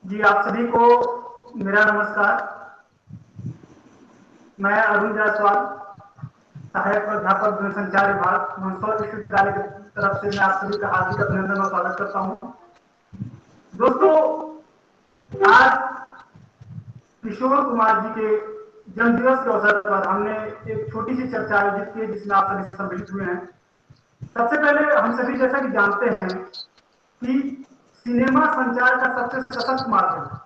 जी, आप सभी को मेरा नमस्कार। मैं अरुण जायसवाल, सहायक प्राध्यापक जनसंचार विभाग, मंदसौर विश्वविद्यालय की तरफ से मैं आप सभी का हार्दिक अभिनंदन और स्वागत करता हूँ। दोस्तों, आज किशोर कुमार जी के जन्मदिवस के अवसर पर हमने एक छोटी सी चर्चा आयोजित की जिसमें आप सभी सम्मिलित हुए हैं। सबसे पहले हम सभी जैसा कि जानते हैं कि सिनेमा संचार का सबसे सशक्त माध्यम है।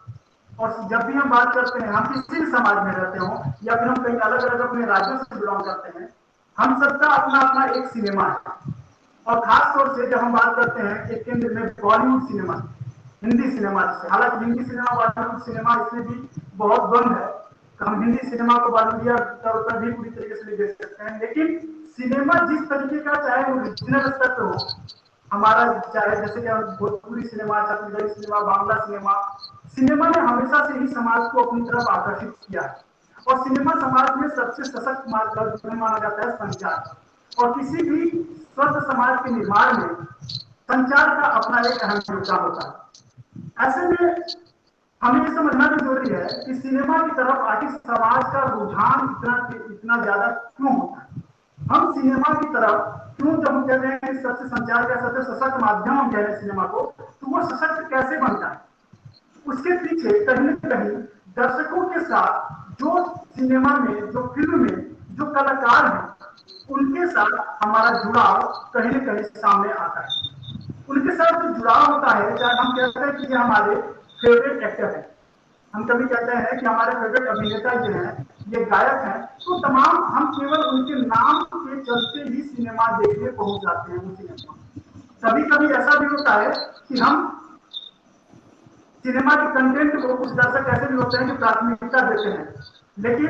और जब भी हम बात करते हैं, हम किसी भी समाज में रहते हो या फिर हम कहीं अलग अलग अपने राज्यों से बिलोंग करते हैं, हम सबका अपना अपना एक सिनेमा है। और खास तौर से जब हम बात करते हैं एक केंद्र में बॉलीवुड सिनेमा, हिंदी सिनेमा से, हालांकि हिंदी सिनेमा बॉलीवुड सिनेमा इसमें भी बहुत द्वंद है। हम हिंदी सिनेमा को बॉलीवुड तौर पर भी पूरी तरीके से नहीं देख सकते हैं, लेकिन सिनेमा जिस तरीके का चाहे ओरिजिनल स्तर पर हो, हमारा चाहे जैसे कि Bhojpuri cinema, Chhattisgarhi cinema, Bangla cinema, cinema ने हमेशा से ही समाज को अपनी तरफ आकर्षित किया है। और सिनेमा समाज में सबसे सशक्त माध्यम माना जाता है संचार। और किसी भी स्वस्थ समाज के निर्माण में संचार का अपना एक अहम योगदान होता है। ऐसे में हमें ये समझना भी जरूरी है कि सिनेमा की तरफ आखिर समाज का रुझान इतना इतना ज्यादा क्यों होता है। हम सिनेमा की तरफ क्यों, जब हम कहते हैं कि सबसे संचार का सबसे सशक्त माध्यम हम कह रहे हैं सिनेमा को, तो वो सशक्त कैसे बनता है? उसके पीछे कहीं न कहीं दर्शकों के साथ जो सिनेमा में, जो फिल्म में जो कलाकार हैं, उनके साथ हमारा जुड़ाव कहीं न कहीं सामने आता है। उनके साथ जो जुड़ाव होता है, चाहे हम कहते हैं कि ये हमारे फेवरेट एक्टर हैं, हम कभी कहते हैं कि हमारे फेवरेट अभिनेता ये हैं, ये गायक हैं, तो तमाम हम केवल उनके नाम के चलते ही सिनेमा देखने पहुंच जाते हैं। उस सिनेमा कभी कभी ऐसा भी होता है कि हम सिनेमा के कंटेंट को, कुछ दर्शक ऐसे भी होते हैं कि प्राथमिकता देते हैं, लेकिन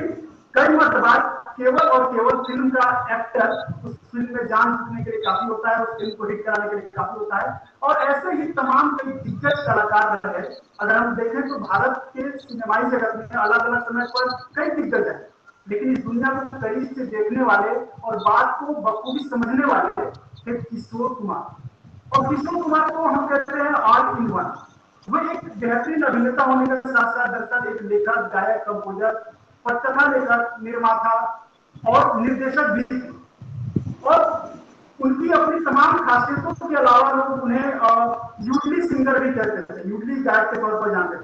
कई मरतबा केवल और केवल फिल्म का एक्टर उस फिल्म में जान चुकने के लिए काफी होता है, उस फिल्म को हिट कराने के लिए काफी होता है। और ऐसे ही तमाम कई दिग्गज कलाकार रहे। अगर हम देखें तो भारत के सिनेमाई जगत में अलग अलग समय पर कई दिग्गज हैं, लेकिन इस दुनिया को करीब से देखने वाले और बात को बखूबी समझने वाले थे किशोर कुमार। और किशोर कुमार को हम कहते हैं ऑल इन वन। वो एक बेहतरीन अभिनेता होने के साथ साथ दरअसल एक लेखक, गायक, कंपोजर, पटकथा लेखक, निर्माता और निर्देशक भी थे। और उनकी अपनी तमाम खासियतों के अलावा लोग उन्हें यूडली सिंगर भी कहते थे, यूडली गायक के तौर पर जानते थे।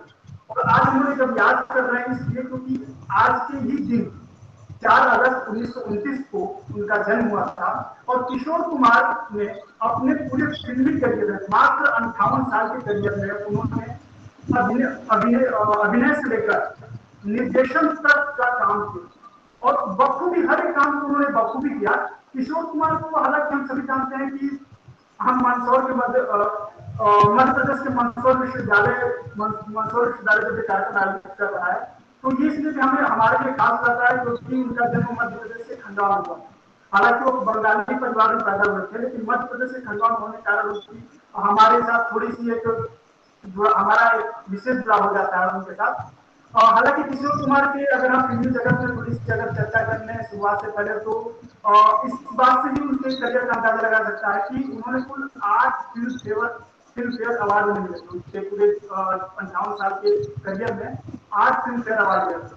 और आज उन्होंने जब याद कर रहे हैं इसलिए क्योंकि आज के ही दिन 4 अगस्त 1929 को उनका जन्म हुआ था। और किशोर कुमार ने अपने पूरे फिल्मी करियर में, मात्र 58 साल के करियर में, उन्होंने अभिनय से लेकर निर्देशन तक का काम किया और बखूबी हर एक काम को उन्होंने बखूबी किया। किशोर कुमार को हालांकि हम सभी जानते हैं कि हम मंदसौर के मध्य प्रदेश के मंदसौर विश्वविद्यालय से कार्यक्रम आयोजित कर रहा है, तो ये इसलिए भी हमें हमारे लिए खास रहता है क्योंकि उनका जन्म मध्य प्रदेश के खंडवा में हुआ। हालांकि वो बंगाली परिवार में पैदा हुए थे, लेकिन मध्य प्रदेश के खंडवा में होने के कारण उनकी हमारे साथ थोड़ी सी एक हमारा एक विशेष जुड़ाव हो जाता है उनके साथ। हालांकि किशोर कुमार के अगर हम फिल्मी जगत में थोड़ी सी अगर चर्चा कर लें शुरुआत से पहले, तो इस बात से भी उनके करियर का अंदाजा लगा सकता है कि उन्होंने कुल 8 फिल्म फेयर अवार्ड मिले थे उनके पूरे 58 साल के करियर में। 8 फिल्म फेयर अवार्ड मिले थे,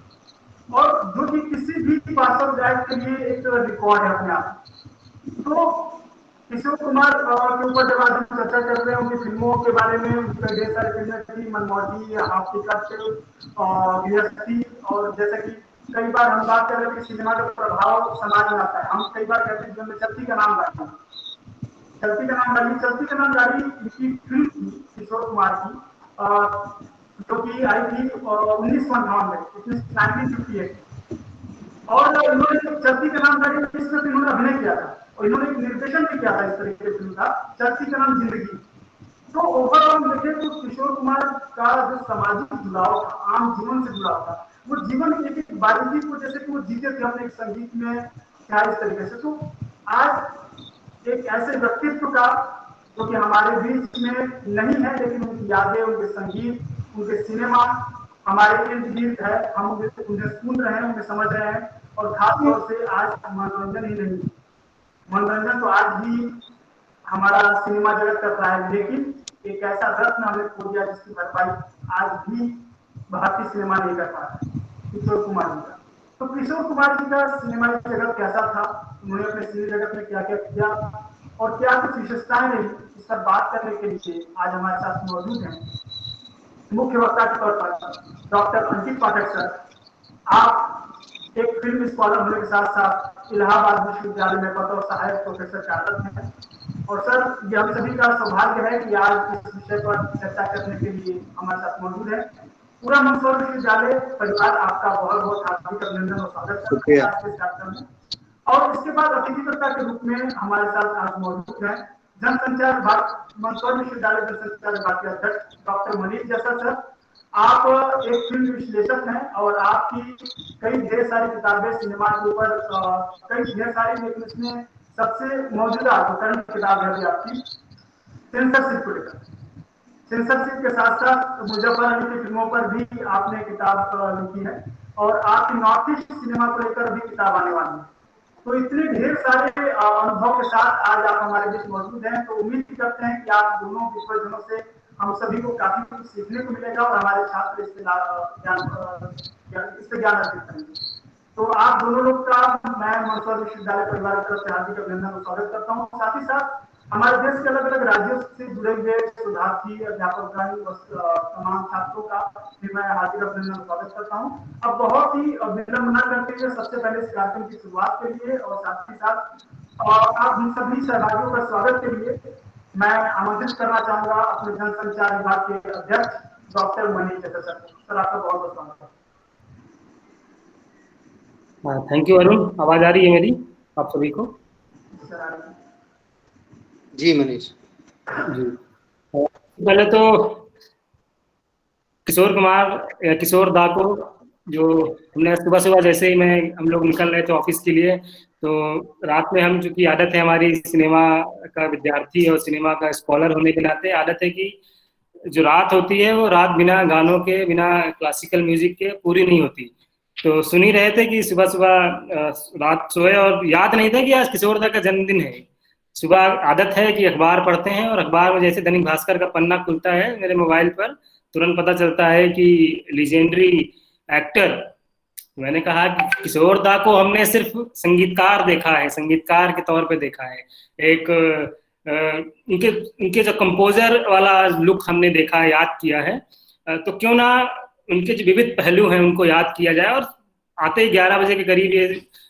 और जो कि किसी भी पार्श्व गायक के लिए एक रिकॉर्ड है अपने आप। तो किशोर कुमार के ऊपर जब आज हम चर्चा कर रहे हैं उनकी फिल्मों के बारे में, उनकी ढेर सारी फिल्में थी, मनमौजी, हाफ टिकट, गृहस्थी, और जैसे कि कई बार हम बात कर रहे थे सिनेमा का प्रभाव समाज में आता है। हम कई बार कहते हैं कि चलती का नाम गाड़ी, चलती का नाम गाड़ी, चलती का नाम गाड़ी इनकी फिल्म थी किशोर कुमार की, जो कि आई थी 1958 में, 1958। और इन्होंने चलती का नाम गाड़ी इसमें इन्होंने अभिनय किया था और इन्होंने एक निर्देशन भी किया था इस तरीके की फिल्म का, चलती का नाम जिंदगी। तो ओवरऑल देखें तो किशोर कुमार का जो सामाजिक जुड़ाव था, आम जीवन से जुड़ाव था, वो जीवन की एक एक बारीकी को जैसे कि वो जीते थे अपने एक संगीत में, क्या इस तरीके से। तो आज एक ऐसे व्यक्तित्व का जो कि हमारे बीच में नहीं है, लेकिन उनकी यादें, उनके संगीत, उनके सिनेमा हमारे इर्द गिर्द है, हम उन्हें सुन रहे हैं, उन्हें समझ रहे हैं। और खास तौर से आज मनोरंजन ही नहीं, मनोरंजन तो आज भी हमारा सिनेमा जगत कर रहा है, लेकिन एक ऐसा रत्न हमें खो दिया जिसकी भरपाई आज भी भारतीय सिनेमा नहीं कर पा रहा, किशोर कुमार जी का। तो किशोर कुमार जी का सिनेमाई जगत कैसा था, उन्होंने अपने सिने जगत में क्या क्या किया और क्या कुछ विशेषताएं रही, इस पर बात करने के लिए आज हमारे साथ मौजूद हैं मुख्य वक्ता के तौर पर डॉक्टर अंकित पाठक सर। आप एक फिल्म स्कॉलर होने के साथ साथ इलाहाबाद विश्वविद्यालय में बतौर सहायक प्रोफेसर कार्यरत हैं। और सर, ये हम सभी का सौभाग्य है कि आज इस विषय पर चर्चा करने के लिए हमारे साथ मौजूद है। पूरा मंदसौर विश्वविद्यालय परिवार आपका बहुत बहुत हार्दिक अभिनंदन और स्वागत करते हैं आज के इस कार्यक्रम में। और इसके बाद अतिथिकर्ता के रूप में हमारे साथ आज मौजूद है जनसंचार विभाग, मंदसौर विश्वविद्यालय जनसंचार विभाग के अध्यक्ष डॉक्टर मनीष जैसा सर। आप एक फिल्म विश्लेषक हैं और आपकी कई ढेर सारी किताबें सिनेमा के ऊपर कई ढेर सारी, लेकिन इसमें सबसे मौजूदा जो करंट किताब है आपकी सेंसरशिप को लेकर, सेंसरशिप के साथ साथ मुजफ्फर अली की फिल्मों पर भी आपने किताब लिखी है और आपकी नॉर्थ ईस्ट सिनेमा को लेकर भी किताब आने वाली है। तो इतने ढेर सारे अनुभव के साथ आज आप हमारे बीच मौजूद हैं, तो उम्मीद करते हैं कि आप दोनों विषयों से हम सभी को काफी कुछ सीखने को मिलेगा और हमारे छात्र इससे ज्ञान अर्जित करेंगे। तो आप दोनों लोग का मैं मंदसौर विश्वविद्यालय परिवार की तरफ से हार्दिक अभिनंदन और स्वागत करता हूँ। साथ ही साथ हमारे देश के अलग अलग राज्यों से जुड़े हुए शोधार्थी, अध्यापकगण और तमाम छात्रों का भी मैं हार्दिक अभिनंदन और स्वागत करता हूँ। अब बहुत ही विलंब न करते हुए सबसे पहले इस कार्यक्रम की शुरुआत के लिए और साथ ही साथ आप हम सभी सहभागियों का स्वागत के लिए मैं आमंत्रित करना चाहूंगा अपने जनसंचार विभाग के अध्यक्ष डॉक्टर मनीष जैसा सर। सर, आपका बहुत बहुत स्वागत है। Thank you Arun. आवाज आ रही है मेरी आप सभी को? जी मनीष जी। पहले तो किशोर दा को, जो हमने सुबह सुबह जैसे ही हम लोग निकल रहे थे ऑफिस के लिए, तो रात में हम, चूंकि आदत है हमारी सिनेमा का विद्यार्थी और सिनेमा का स्कॉलर होने के नाते, आदत है कि जो रात होती है वो रात बिना गानों के, बिना क्लासिकल म्यूजिक के पूरी नहीं होती। तो सुन ही रहे थे कि सुबह सुबह रात सोए और याद नहीं था कि आज किशोर दा का जन्मदिन है। सुबह आदत है कि अखबार पढ़ते हैं और अखबार में जैसे दैनिक भास्कर का पन्ना खुलता है मेरे मोबाइल पर, तुरंत पता चलता है कि लीजेंडरी एक्टर, मैंने कहा कि किशोर दा को हमने सिर्फ संगीतकार देखा है, संगीतकार के तौर पे देखा है, एक उनके जो कंपोजर वाला लुक हमने देखा है, याद किया है। तो क्यों ना उनके जो विविध पहलू हैं उनको याद किया जाए। और आते ही 11 बजे के करीब ये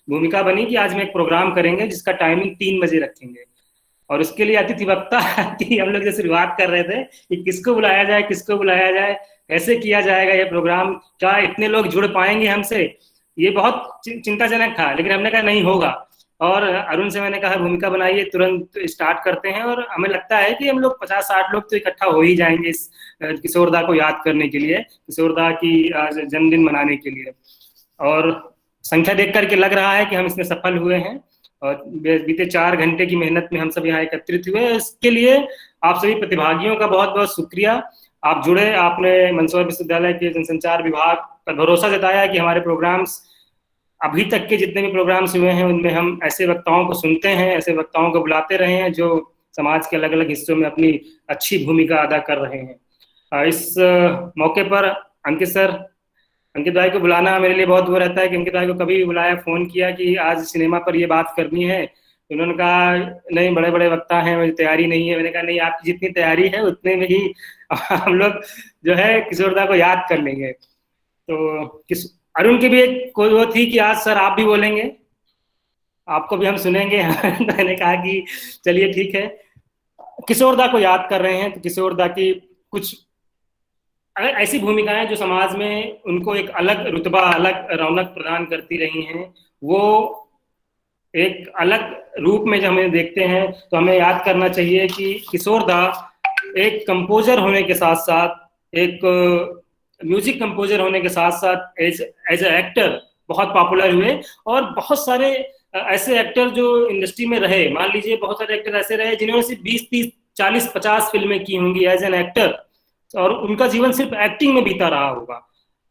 भूमिका बनी कि आज हम एक प्रोग्राम करेंगे जिसका टाइमिंग 3 बजे रखेंगे। और उसके लिए अतिथि वक्ता की हम लोग जो शुरुआत कर रहे थे कि किसको बुलाया जाए, किसको बुलाया जाए, कैसे किया जाएगा ये प्रोग्राम, क्या इतने लोग जुड़ पाएंगे हमसे, ये बहुत चिंताजनक था। लेकिन हमने कहा नहीं होगा, और अरुण से मैंने कहा भूमिका बनाइए, तुरंत स्टार्ट करते हैं। और हमें लगता है कि हम लोग 50-60 लोग तो इकट्ठा हो ही जाएंगे इस किशोर दा को याद करने के लिए, किशोर दा की जन्मदिन मनाने के लिए। और संख्या देख करके लग रहा है कि हम इसमें सफल हुए हैं और बीते 4 घंटे की मेहनत में हम सब यहाँ एकत्रित हुए। इसके लिए आप सभी प्रतिभागियों का बहुत बहुत शुक्रिया। आप जुड़े, आपने मंदसौर विश्वविद्यालय के जनसंचार विभाग पर भरोसा जताया कि हमारे प्रोग्राम्स, अभी तक के जितने भी प्रोग्राम्स हुए हैं उनमें हम ऐसे वक्ताओं को सुनते हैं, ऐसे वक्ताओं को बुलाते रहे हैं जो समाज के अलग अलग हिस्सों में अपनी अच्छी भूमिका अदा कर रहे हैं। इस मौके पर अंकित भाई को बुलाना मेरे लिए बहुत वो रहता है कि अंकित भाई को कभी बुलाया, फोन किया कि आज सिनेमा पर ये बात करनी है, तो उन्होंने कहा नहीं, बड़े बड़े वक्ता हैं, मुझे तैयारी नहीं है। मैंने कहा नहीं, आपकी जितनी तैयारी है उतने में ही हम लोग जो है किशोर दा को याद कर लेंगे। तो अरुण की भी एक कोई वो थी कि आज सर आप भी बोलेंगे, आपको भी हम सुनेंगे। मैंने कहा कि चलिए ठीक है, किशोर दा को याद कर रहे हैं तो किशोर दा की कुछ ऐसी भूमिकाएं जो समाज में उनको एक अलग रुतबा, अलग रौनक प्रदान करती रही हैं, वो एक अलग रूप में जब हमें देखते हैं तो हमें याद करना चाहिए कि किशोर दा एक कंपोजर होने के साथ साथ, एक म्यूजिक कंपोजर होने के साथ साथ एज ए एक्टर बहुत पॉपुलर हुए। और बहुत सारे ऐसे एक्टर जो इंडस्ट्री में रहे, मान लीजिए बहुत सारे एक्टर ऐसे रहे जिन्होंने सिर्फ 20-30-40-50 फिल्में की होंगी एज एन एक्टर, और उनका जीवन सिर्फ एक्टिंग में बीता रहा होगा।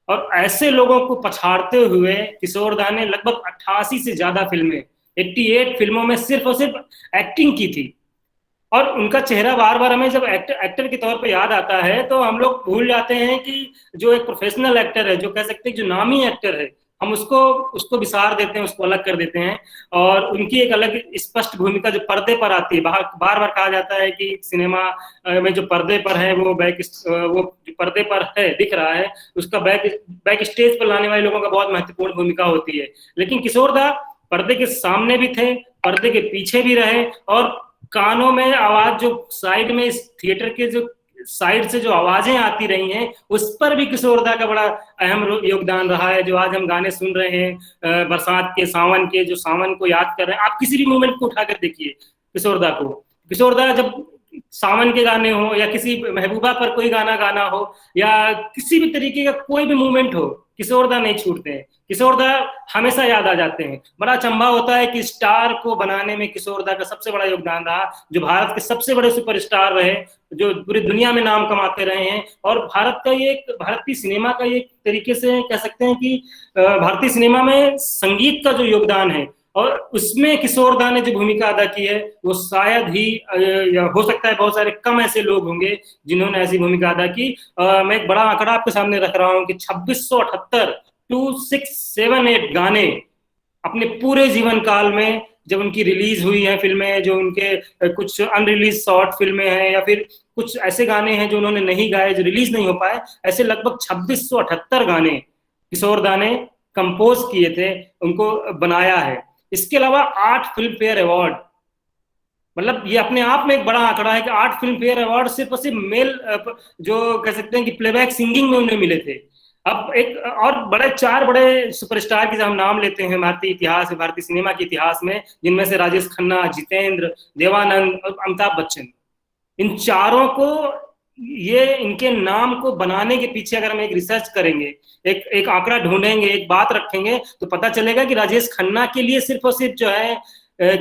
और ऐसे लोगों को पछाड़ते हुए किशोर दा ने लगभग 88 से ज्यादा फिल्में, 88 फिल्मों में सिर्फ और सिर्फ एक्टिंग की थी। और उनका चेहरा बार बार हमें जब एक्टर के तौर पे याद आता है तो हम लोग भूल जाते हैं कि जो एक प्रोफेशनल एक्टर है, जो कह सकते हैं जो नामी एक्टर है, हम उसको उसको विसार देते हैं, उसको अलग कर देते हैं। और उनकी एक अलग स्पष्ट भूमिका जो पर्दे पर आती है, बार बार कहा जाता है कि सिनेमा में जो पर्दे पर है वो वो जो पर्दे पर है दिख रहा है, उसका बैक स्टेज पर लाने वाले लोगों का बहुत महत्वपूर्ण भूमिका होती है। लेकिन किशोर दा पर्दे के सामने भी थे, पर्दे के पीछे भी रहे, और कानों में आवाज जो साइड में इस थिएटर के जो साइड से जो आवाजें आती रही हैं, उस पर भी किशोर दा का बड़ा अहम योगदान रहा है। जो आज हम गाने सुन रहे हैं बरसात के, सावन के, जो सावन को याद कर रहे हैं, आप किसी भी मोमेंट को उठाकर देखिए किशोर दा को। किशोर दा जब सावन के गाने हो या किसी महबूबा पर कोई गाना गाना हो या किसी भी तरीके का कोई भी मूवमेंट हो, किशोर दा नहीं छूटते हैं। किशोर दा हमेशा याद आ जाते हैं। बड़ा अचंभा होता है कि स्टार को बनाने में किशोर दा का सबसे बड़ा योगदान रहा, जो भारत के सबसे बड़े सुपरस्टार रहे, जो पूरी दुनिया में नाम कमाते रहे हैं। और भारतीय सिनेमा का ये तरीके से कह सकते हैं कि भारतीय सिनेमा में संगीत का जो योगदान है और उसमें किशोर दा ने जो भूमिका अदा की है, वो शायद ही या हो सकता है बहुत सारे कम ऐसे लोग होंगे जिन्होंने ऐसी भूमिका अदा की। मैं एक बड़ा आंकड़ा आपके सामने रख रहा हूं कि 2678 2678 गाने अपने पूरे जीवन काल में, जब उनकी रिलीज हुई है फिल्में, जो उनके कुछ अनरिलीज शॉर्ट फिल्में हैं या फिर कुछ ऐसे गाने हैं जो उन्होंने नहीं गाए, जो रिलीज नहीं हो पाए, ऐसे लगभग 2678 गाने किशोर दा ने कंपोज किए थे, उनको बनाया है। इसके अलावा 8 फिल्म फेयर अवार्ड, मतलब ये अपने आप में एक बड़ा आंकड़ा है कि 8 फिल्म फेयर अवार्ड सिर्फ और सिर्फ मेल जो कह सकते हैं कि प्लेबैक सिंगिंग में उन्हें मिले थे। अब एक और चार बड़े सुपरस्टार की जब हम नाम लेते हैं भारतीय इतिहास में, भारतीय सिनेमा के इतिहास में, जिनमें से राजेश खन्ना, जितेंद्र, देवानंद और अमिताभ बच्चन, इन चारों को, ये इनके नाम को बनाने के पीछे अगर हम एक रिसर्च करेंगे, एक आंकड़ा ढूंढेंगे, एक बात रखेंगे, तो पता चलेगा कि राजेश खन्ना के लिए सिर्फ और सिर्फ जो है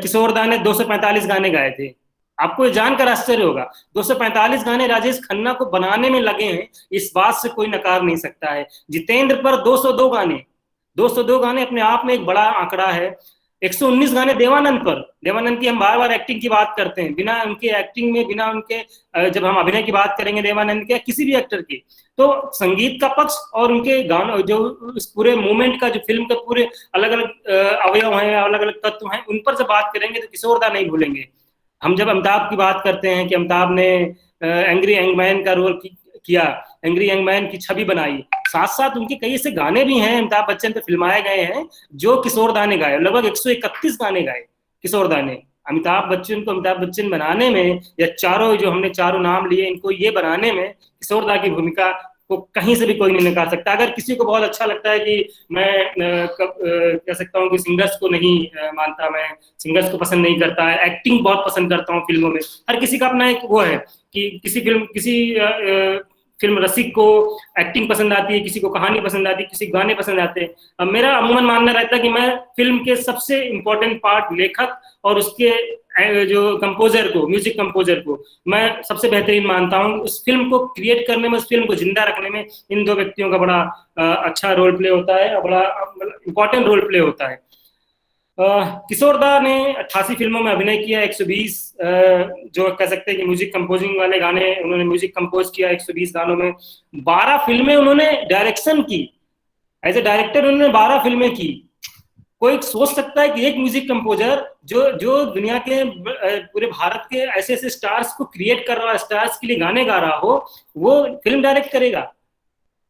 किशोर दा ने 245 गाने गाए थे। आपको जानकर आश्चर्य होगा, 245 गाने राजेश खन्ना को बनाने में लगे हैं, इस बात से कोई नकार नहीं सकता है। जितेंद्र पर 202 गाने, 202 गाने अपने आप में एक बड़ा आंकड़ा है। 119 गाने देवानंद पर। देवानंद की हम बार बार एक्टिंग की बात करते हैं, बिना उनके एक्टिंग में, बिना उनके, जब हम अभिनय की बात करेंगे देवानंद के, किसी भी एक्टर की, तो संगीत का पक्ष और उनके गानों, जो उस पूरे मूवमेंट का, जो फिल्म के पूरे अलग अलग अवयव हैं, अलग अलग तत्व हैं, उन पर जब बात करेंगे तो किशोर दा नहीं भूलेंगे। हम जब अमिताभ की बात करते हैं कि अमिताभ ने एंग्री यंग मैन का रोल किया, एंग्री यंग मैन की छवि बनाई, साथ साथ उनके कई ऐसे गाने भी हैं अमिताभ बच्चन पे फिल्माए गए हैं जो किशोर दा ने गाए। लगभग 131 गाने गाए किशोर दा ने। अमिताभ बच्चन को अमिताभ बच्चन बनाने में, या चारों जो हमने चारों नाम लिए, इनको ये बनाने में किशोर दा की भूमिका को कहीं से भी कोई नहीं नकार सकता। अगर किसी को बहुत अच्छा लगता है कि मैं कह सकता हूँ कि सिंगर्स को नहीं मानता, मैं सिंगर्स को पसंद नहीं करता है, एक्टिंग बहुत पसंद करता हूँ फिल्मों में, हर किसी का अपना एक वो है कि किसी फिल्म रसिक को एक्टिंग पसंद आती है, किसी को कहानी पसंद आती है, किसी को गाने पसंद आते हैं। अब मेरा अमूमन मानना रहता है कि मैं फिल्म के सबसे इंपॉर्टेंट पार्ट लेखक और उसके जो कंपोजर को, म्यूजिक कंपोजर को मैं सबसे बेहतरीन मानता हूँ। उस फिल्म को क्रिएट करने में, उस फिल्म को जिंदा रखने में इन दो व्यक्तियों का बड़ा अच्छा रोल प्ले होता है और बड़ा इंपॉर्टेंट रोल प्ले होता है। किशोर दा ने 88 फिल्मों में अभिनय किया, 120 जो कह सकते हैं कि म्यूजिक कंपोजिंग वाले गाने उन्होंने म्यूजिक कंपोज किया 120 गानों में। 12 फिल्में उन्होंने डायरेक्शन की, एज ए डायरेक्टर उन्होंने 12 फिल्में की। कोई सोच सकता है कि एक म्यूजिक कंपोजर जो दुनिया के पूरे भारत के ऐसे ऐसे स्टार्स को क्रिएट कर रहा है, स्टार्स के लिए गाने गा रहा हो, वो फिल्म डायरेक्ट करेगा?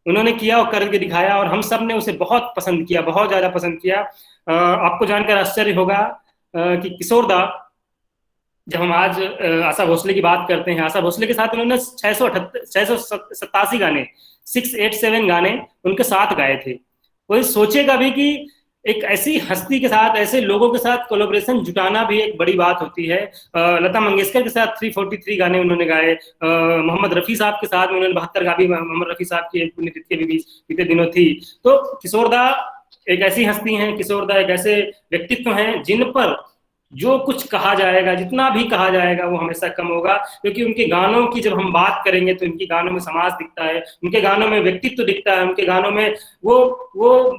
उन्होंने किया और करके दिखाया, और हम सब ने उसे बहुत पसंद किया, बहुत ज्यादा पसंद किया। आपको जानकर आश्चर्य होगा कि किशोर दा, जब हम आज आशा भोसले की बात करते हैं, आशा भोसले के साथ उन्होंने 687 गाने, 687 गाने उनके साथ गाए थे। कोई सोचेगा भी कि एक ऐसी हस्ती के साथ, ऐसे लोगों के साथ कोलैबोरेशन जुटाना भी एक बड़ी बात होती है। लता मंगेशकर के साथ 343 गाने उन्होंने गाए। मोहम्मद रफी साहब के साथ उन्होंने 72 गाने, मोहम्मद रफी साहब की पुण्यतिथि भी बीते दिनों थी। तो किशोर दा एक ऐसी हस्ती हैं, किशोर दा एक ऐसे व्यक्तित्व हैं जिन पर जो कुछ कहा जाएगा, जितना भी कहा जाएगा वो हमेशा कम होगा, क्योंकि उनके गानों की जब हम बात करेंगे तो उनके गानों में समाज दिखता है, उनके गानों में व्यक्तित्व दिखता है, उनके गानों में वो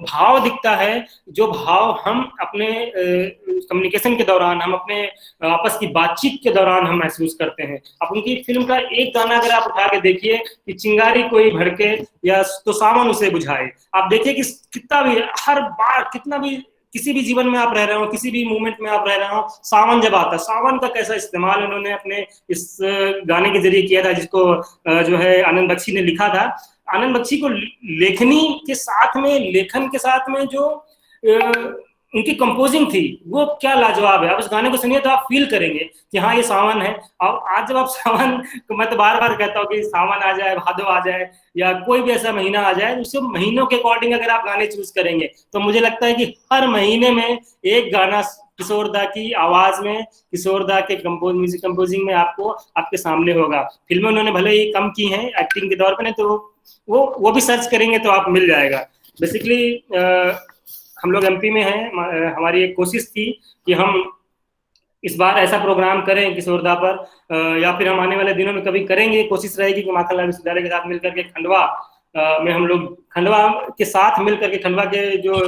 भाव दिखता है, जो भाव हम अपने कम्युनिकेशन के दौरान, हम अपने आपस की बातचीत के दौरान हम महसूस करते हैं। अब उनकी फिल्म का एक गाना अगर आप उठा के देखिए कि चिंगारी कोई भड़के या तो सावन उसे बुझाए, आप देखिए कि कितना भी, हर बार कितना भी, किसी भी जीवन में आप रह रहे हो, किसी भी मूवमेंट में आप रह रहे हो, सावन जब आता है, सावन का कैसा इस्तेमाल उन्होंने अपने इस गाने के जरिए किया था, जिसको जो है आनंद बख्शी ने लिखा था। आनंद बख्शी को लेखनी के साथ में, लेखन के साथ में जो उनकी कंपोजिंग थी वो क्या लाजवाब है। आप उस गाने को सुनिए तो आप फील करेंगे कि हाँ ये सावन है। और आज जब आप सावन, मैं तो बार बार कहता हूँ कि सावन आ जाए, भादो आ जाए, या कोई भी ऐसा महीना आ जाए, उस महीनों के अकॉर्डिंग अगर आप गाने चूज करेंगे तो मुझे लगता है कि हर महीने में एक गाना किशोर दा की आवाज में, किशोर दा के म्यूजिक कंपोजिंग में आपको आपके सामने होगा। फिल्में उन्होंने भले ही कम की हैं एक्टिंग के तौर पर, नहीं तो वो भी सर्च करेंगे तो आप मिल जाएगा। बेसिकली हम लोग एमपी में हैं, हमारी एक कोशिश थी कि हम इस बार ऐसा प्रोग्राम करें किशोर दा पर, या फिर हम आने वाले दिनों में कभी करेंगे। कोशिश रहेगी कि माखनलाल विश्वविद्यालय के साथ मिलकर के खंडवा में हम लोग, खंडवा के साथ मिलकर के, खंडवा के जो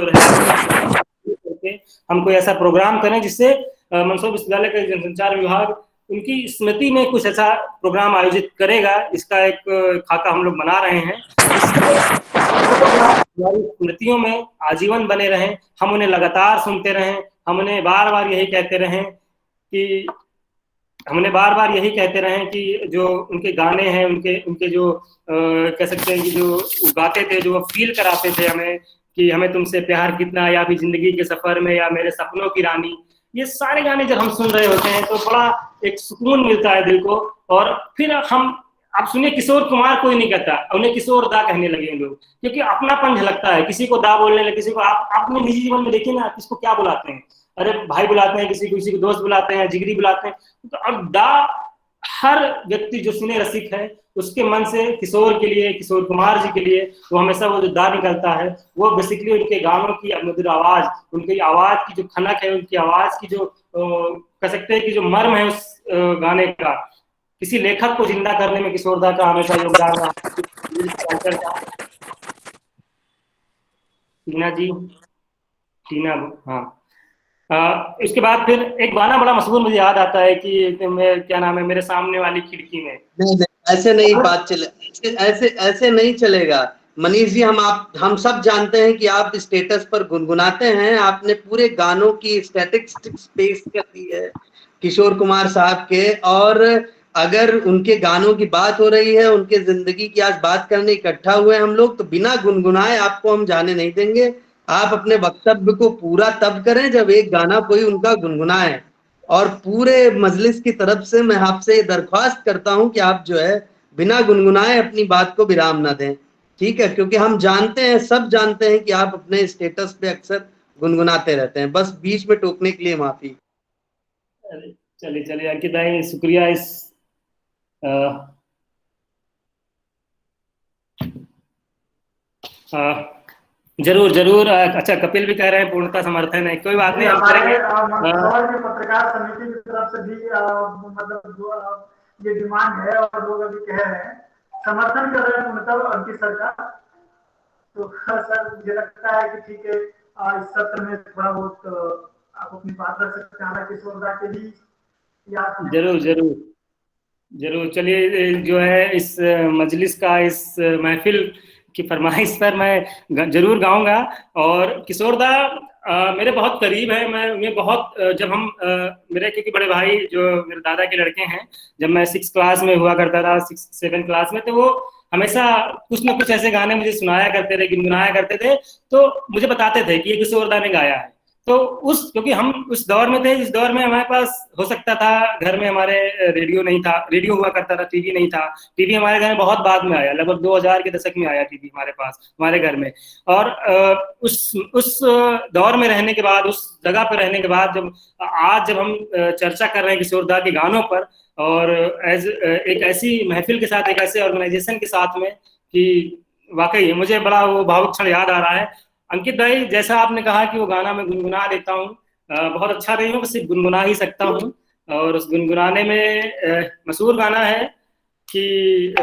करके हम कोई ऐसा प्रोग्राम करें जिससे मंदसौर विश्वविद्यालय का जनसंचार विभाग उनकी स्मृति में कुछ ऐसा प्रोग्राम आयोजित करेगा। इसका एक खाका हम लोग बना रहे हैं, हमारी स्मृतियों में आजीवन बने रहें, हम उन्हें लगातार सुनते रहें, हम उन्हें बार बार यही कहते रहें कि जो उनके गाने हैं, उनके जो कह सकते हैं कि जो गाते थे, जो वो फील कराते थे हमें कि हमें तुमसे प्यार कितना, या फिर जिंदगी के सफर में, या मेरे सपनों की रानी, ये सारे गाने जब हम सुन रहे होते हैं तो बड़ा एक सुकून मिलता है दिल को। और फिर आप सुनिए, किशोर कुमार कोई नहीं कहता, उन्हें किशोर दा कहने लगे लोग, क्योंकि अपनापन झलकता है। किसी को दा बोलने लगे, किसी को आप अपने निजी जीवन में देखिए ना, किसको क्या बुलाते हैं, अरे भाई बुलाते हैं, किसी को दोस्त बुलाते हैं, जिगरी बुलाते हैं। तो अब दा, हर व्यक्ति जो सिने रसिक है उसके मन से किशोर के लिए, किशोर कुमार जी के लिए वो हमेशा वो जो दा निकलता है, वो बेसिकली उनके गानों की मधुर आवाज, उनकी आवाज की जो खनक है, उनकी आवाज की जो कह सकते हैं कि जो मर्म है उस गाने का, किसी लेखक को जिंदा करने में किशोर दा का हमेशा योगदान रहा। टीना जी, टीना, हाँ। इसके बाद फिर एक गाना बड़ा मशहूर मुझे याद आता है कि क्या नाम है, मेरे सामने वाली खिड़की में। नहीं, ऐसे नहीं बात चले, ऐसे नहीं चलेगा मनीष जी। हम सब जानते हैं कि आप स्टेटस पर गुनगुनाते हैं, आपने पूरे गानों की स्टैटिस्टिक्स पेश कर दी है किशोर कुमार साहब के, और अगर उनके गानों की बात हो रही है, उनके जिंदगी की आज बात करने इकट्ठा हुए हम लोग, तो बिना गुनगुनाए आपको हम जाने नहीं देंगे। आप अपने वक्तव्य को पूरा तब करें जब एक गाना कोई उनका गुनगुनाए। और पूरे मजलिस की तरफ से मैं आपसे ये दरख्वास्त करता हूं कि आप जो है बिना गुनगुनाए अपनी बात को विराम ना दें, ठीक है? क्योंकि हम जानते हैं, सब जानते हैं कि आप अपने स्टेटस पे अक्सर गुनगुनाते रहते हैं। बस बीच में टोकने के लिए माफी। चलिए अंकित भाई, शुक्रिया। इस जरूर। अच्छा, कपिल भी कह रहे हैं पूर्णता समर्थन है, कोई बात नहीं, हम करेंगे। पत्रकार समिति की तरफ से भी मतलब ये डिमांड है, और लोग अभी कह रहे हैं, समर्थन कर रहे हैं मतलब अंकित सर का। तो सर मुझे लगता है कि ठीक है, इस सत्र में थोड़ा बहुत आप अपनी बात रख सकते हैं, हालांकि किशोर के भी जरूर। चलिए, जो है इस मजलिस का, इस महफिल की फरमाइश पर मैं जरूर गाऊंगा। और किशोर दा मेरे बहुत करीब है, मैं बहुत, जब हम मेरे क्योंकि बड़े भाई जो मेरे दादा के लड़के हैं, जब मैं 6th क्लास में हुआ करता था, 6-7 क्लास में, तो वो हमेशा कुछ न कुछ ऐसे गाने मुझे सुनाया करते थे, गुनगुनाया करते थे, तो मुझे बताते थे कि ये किशोर दा ने गाया है। तो क्योंकि हम उस दौर में थे, इस दौर में हमारे पास हो सकता था, घर में हमारे रेडियो नहीं था, रेडियो हुआ करता था, टीवी नहीं था। टीवी हमारे घर में बहुत बाद में आया, लगभग 2000 के दशक में आया टीवी हमारे पास, हमारे घर में। और उस दौर में रहने के बाद, उस जगह पर रहने के बाद, जब हम चर्चा कर रहे हैं किशोर दा के गानों पर, और एक ऐसी महफिल के साथ, एक ऐसे ऑर्गेनाइजेशन के साथ में, कि वाकई मुझे बड़ा वो भावुक क्षण याद आ रहा है। अंकित भाई, जैसा आपने कहा कि वो गाना मैं गुनगुना देता हूँ, बहुत अच्छा नहीं हूँ, सिर्फ गुनगुना ही सकता हूँ। और उस गुनगुनाने में मशहूर गाना है कि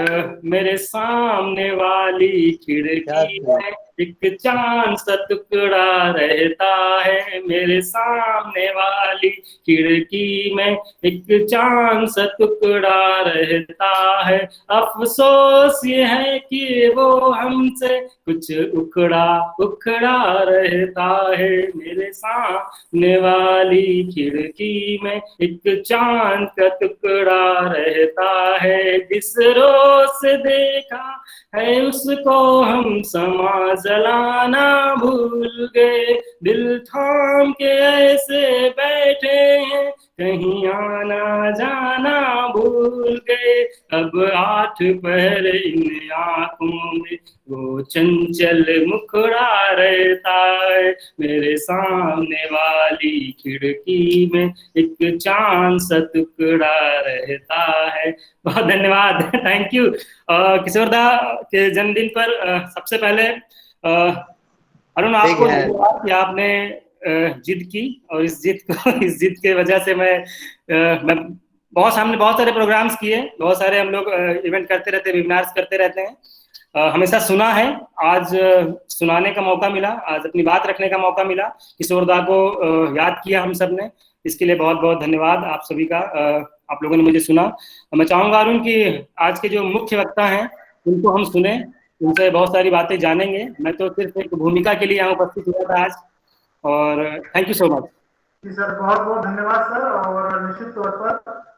मेरे सामने वाली खिड़की में एक चांद सा टुकड़ा रहता है, मेरे सामने वाली खिड़की में एक चांद सा टुकड़ा रहता है, अफसोस ये है कि वो हमसे कुछ उखड़ा उखड़ा रहता है, मेरे सामने वाली खिड़की में एक चांद का टुकड़ा रहता है, जिस रोज देखा है उसको हम समा जलाना भूल गए, दिल थाम के ऐसे बैठे हैं कहीं आना जाना भूल गए, अब 8 पहर इन आंखों में वो चंचल मुखड़ा रहता है, मेरे सामने वाली खिड़की में एक चांद सा टुकड़ा रहता है। बहुत धन्यवाद, थैंक यू। किशोर दा के जन्मदिन पर सबसे पहले अरुण आपको धन्यवाद कि आपने जिद की, और इस जिद के वजह से मैं हमने बहुत सारे प्रोग्राम्स किए, बहुत सारे हम लोग इवेंट करते रहते हैं, वेबिनार्स करते रहते हैं, हमेशा सुना है, आज सुनाने का मौका मिला, आज अपनी बात रखने का मौका मिला, किशोर दा को याद किया हम सब ने, इसके लिए बहुत बहुत धन्यवाद आप सभी का। आप लोगों ने मुझे सुना। मैं चाहूंगा अरुण कि आज के जो मुख्य वक्ता हैं उनको हम सुने, उनसे बहुत सारी बातें जानेंगे। मैं तो सिर्फ एक भूमिका के लिए यहाँ उपस्थित हुआ था आज, और थैंक यू सो मच। जी सर, बहुत बहुत धन्यवाद सर। और निश्चित तौर पर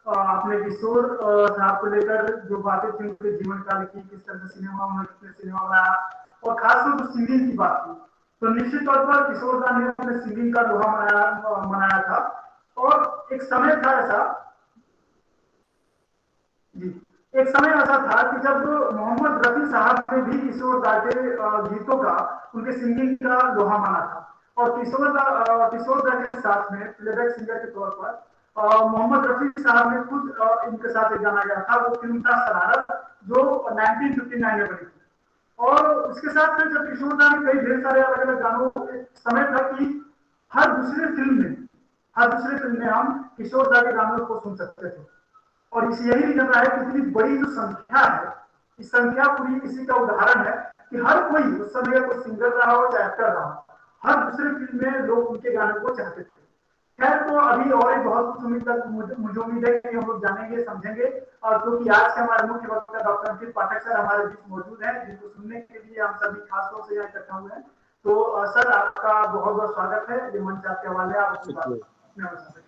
आपने किशोर साहब को लेकर जो बातें थी उनके जीवन काल की, किस तरह से सिनेमा बनाया, और खासतौर पर सिंगिंग की बात की, तो निश्चित तौर पर किशोर दा ने अपने सिंगिंग का लोहा मनाया था। और एक समय था ऐसा, जी एक समय ऐसा था कि जब मोहम्मद रफी साहब ने भी किशोर दा के गीतों का, उनके सिंगिंग का लोहा माना था। और किशोर दा के साथ में प्लेबैक सिंगर के तौर पर मोहम्मद रफी साहब ने खुद इनके साथ एक गाना गाया था, वो फिल्म था शरारत, जो 1959 में बनी थी। और उसके साथ में जब किशोर दा ने कई ढेर सारे अलग अलग गानों, समय था कि हर दूसरे फिल्म में हम किशोर दा के गानों को सुन सकते थे। और इस यही रीजन रहा है कि इतनी बड़ी जो संख्या है, इस संख्या पूरी इसी का उदाहरण है कि हर कोई उस समय कोई सिंगर रहा हो चाहे एक्टर रहा हो, हर दूसरे फिल्म में लोग उनके गानों को चाहते थे। खैर, तो अभी और एक बहुत कुछ उम्मीद तक मुझे उम्मीद है कि हम लोग जानेंगे समझेंगे। और क्योंकि आज के हमारे मुख्य वक्ता डॉक्टर अंकित पाठक सर हमारे बीच मौजूद हैं, जिनको सुनने के लिए हम सभी खासतौर से यहाँ इकट्ठा हुए हैं, तो सर आपका बहुत बहुत स्वागत है। ये मंच आपके हवाले, आप अपनी बात।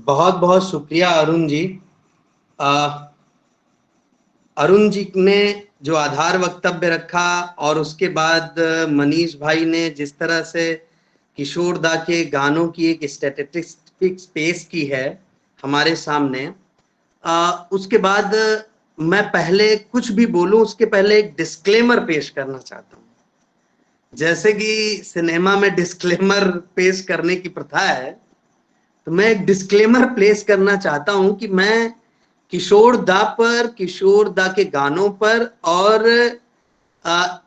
बहुत बहुत शुक्रिया अरुण जी। अरुण जी ने जो आधार वक्तव्य रखा, और उसके बाद मनीष भाई ने जिस तरह से किशोर दा के गानों की एक स्टैटिस्टिक्स पेश की है हमारे सामने, उसके बाद मैं पहले कुछ भी बोलूं उसके पहले एक डिस्क्लेमर पेश करना चाहता हूं। जैसे कि सिनेमा में डिस्क्लेमर पेश करने की प्रथा है, तो मैं एक डिस्क्लेमर प्लेस करना चाहता हूं कि मैं किशोर दा पर, किशोर दा के गानों पर, और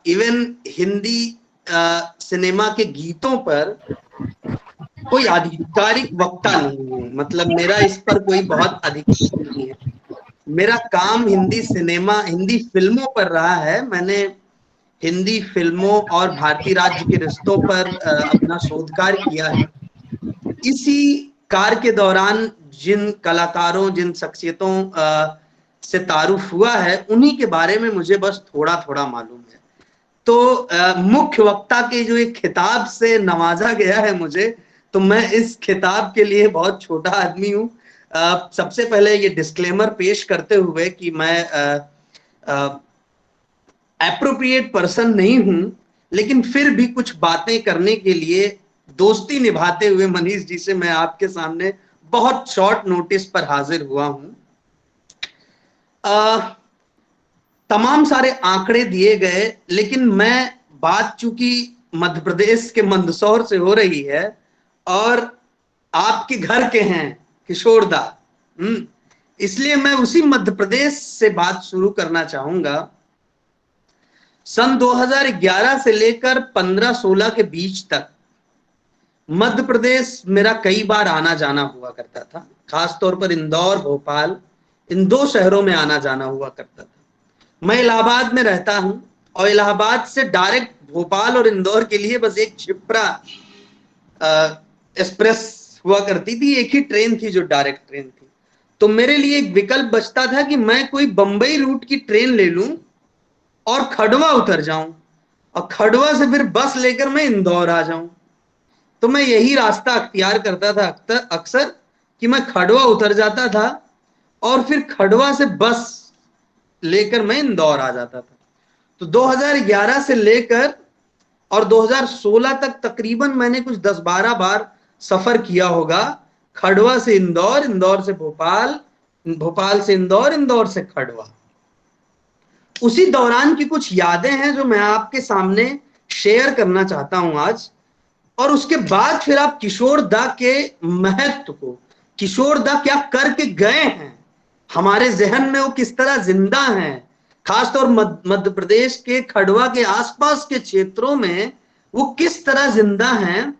इवन हिंदी सिनेमा के गीतों पर कोई आधिकारिक वक्ता नहीं हूं। मतलब मेरा इस पर कोई बहुत अधिकार नहीं है। मेरा काम हिंदी सिनेमा, हिंदी फिल्मों पर रहा है। मैंने हिंदी फिल्मों और भारतीय राज्य के रिश्तों पर अपना शोध कार्य किया है। इसी कार्य के दौरान जिन कलाकारों, जिन शख्सियतों से तारुफ हुआ है, उन्हीं के बारे में मुझे बस थोड़ा थोड़ा मालूम है। तो मुख्य वक्ता के जो एक खिताब से नवाजा गया है मुझे, तो मैं इस खिताब के लिए बहुत छोटा आदमी हूँ। सबसे पहले ये डिस्क्लेमर पेश करते हुए कि मैं एप्रोप्रिएट पर्सन नहीं हूं, लेकिन फिर भी कुछ बातें करने के लिए दोस्ती निभाते हुए मनीष जी से मैं आपके सामने बहुत शॉर्ट नोटिस पर हाजिर हुआ हूं। तमाम सारे आंकड़े दिए गए, लेकिन मैं बात चूंकि मध्य प्रदेश के मंदसौर से हो रही है और आपके घर के हैं किशोर दा, इसलिए मैं उसी मध्य प्रदेश से बात शुरू करना चाहूंगा। सन 2011 से लेकर 15-16 के बीच तक मध्य प्रदेश मेरा कई बार आना जाना हुआ करता था, खासतौर पर इंदौर, भोपाल, इन 2 शहरों में आना जाना हुआ करता था। मैं इलाहाबाद में रहता हूं और इलाहाबाद से डायरेक्ट भोपाल और इंदौर के लिए बस एक क्षिप्रा एक्सप्रेस हुआ करती थी, एक ही ट्रेन थी जो डायरेक्ट ट्रेन थी। तो मेरे लिए एक विकल्प बचता था कि मैं कोई बंबई रूट की ट्रेन ले लूं और खड़वा उतर जाऊं और खड़वा से फिर बस लेकर मैं इंदौर आ जाऊं। तो मैं यही रास्ता अख्तियार करता था अक्सर कि मैं खड़वा उतर जाता था और फिर खड़वा से बस लेकर मैं इंदौर आ जाता था। तो 2011 से लेकर और 2016 तक तकरीबन मैंने कुछ 10-12 बार सफर किया होगा, खड़वा से इंदौर, इंदौर से भोपाल, भोपाल से इंदौर, इंदौर से खड़वा। उसी दौरान की कुछ यादें हैं जो मैं आपके सामने शेयर करना चाहता हूं आज। और उसके बाद फिर आप किशोर दा के महत्व को, किशोर दा क्या करके गए हैं, हमारे जहन में वो किस तरह जिंदा हैं, खासतौर मध्य प्रदेश के खड़वा के आसपास के क्षेत्रों में वो किस तरह जिंदा हैं,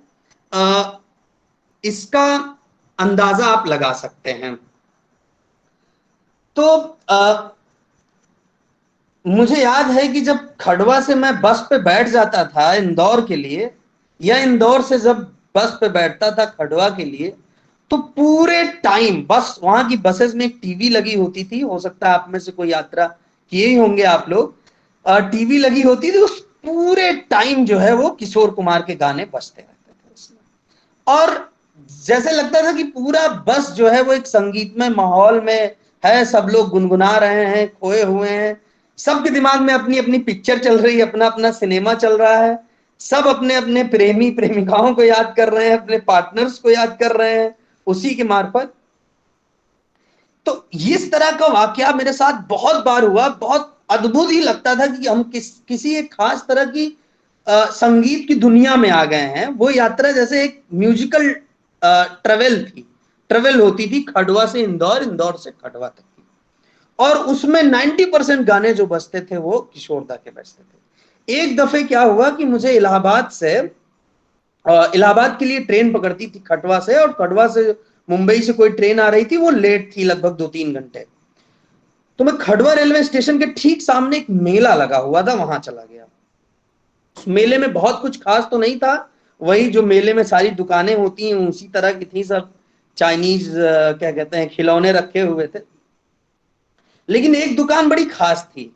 इसका अंदाजा आप लगा सकते हैं। तो मुझे याद है कि जब खड़वा से मैं बस पे बैठ जाता था इंदौर के लिए, या इंदौर से जब बस पे बैठता था खड़वा के लिए, तो पूरे टाइम बस, वहां की बसेस में एक टीवी लगी होती थी, हो सकता है आप में से कोई यात्रा किए ही होंगे आप लोग, टीवी लगी होती थी, उस पूरे टाइम जो है वो किशोर कुमार के गाने बजते रहते थे उसमें। और जैसे लगता था कि पूरा बस जो है वो एक संगीतमय माहौल में है, सब लोग गुनगुना रहे हैं, खोए हुए हैं, सबके दिमाग में अपनी अपनी पिक्चर चल रही है, अपना अपना सिनेमा चल रहा है, सब अपने अपने प्रेमी प्रेमिकाओं को याद कर रहे हैं, अपने पार्टनर्स को याद कर रहे हैं उसी के मार्फत। तो इस तरह का वाकया मेरे साथ बहुत बार हुआ, बहुत अद्भुत ही लगता था कि हम किसी एक खास तरह की संगीत की दुनिया में आ गए हैं। वो यात्रा जैसे एक म्यूजिकल ट्रेवल होती थी, खड़वा से इंदौर, इंदौर से खड़वा तक की। और उसमें 90% गाने जो बजते थे वो किशोर दा के बजते थे। एक दफे क्या हुआ कि मुझे इलाहाबाद के लिए ट्रेन पकड़ती थी खड़वा से, और खड़वा से मुंबई से कोई ट्रेन आ रही थी, वो लेट थी लगभग 2-3 घंटे। तो मैं खड़वा रेलवे स्टेशन के ठीक सामने एक मेला लगा हुआ था, वहां चला गया। उस मेले में बहुत कुछ खास तो नहीं था, वही जो मेले में सारी दुकानें होती हैं उसी तरह की थी, सब चाइनीज क्या कहते हैं खिलौने रखे हुए थे। लेकिन एक दुकान बड़ी खास थी।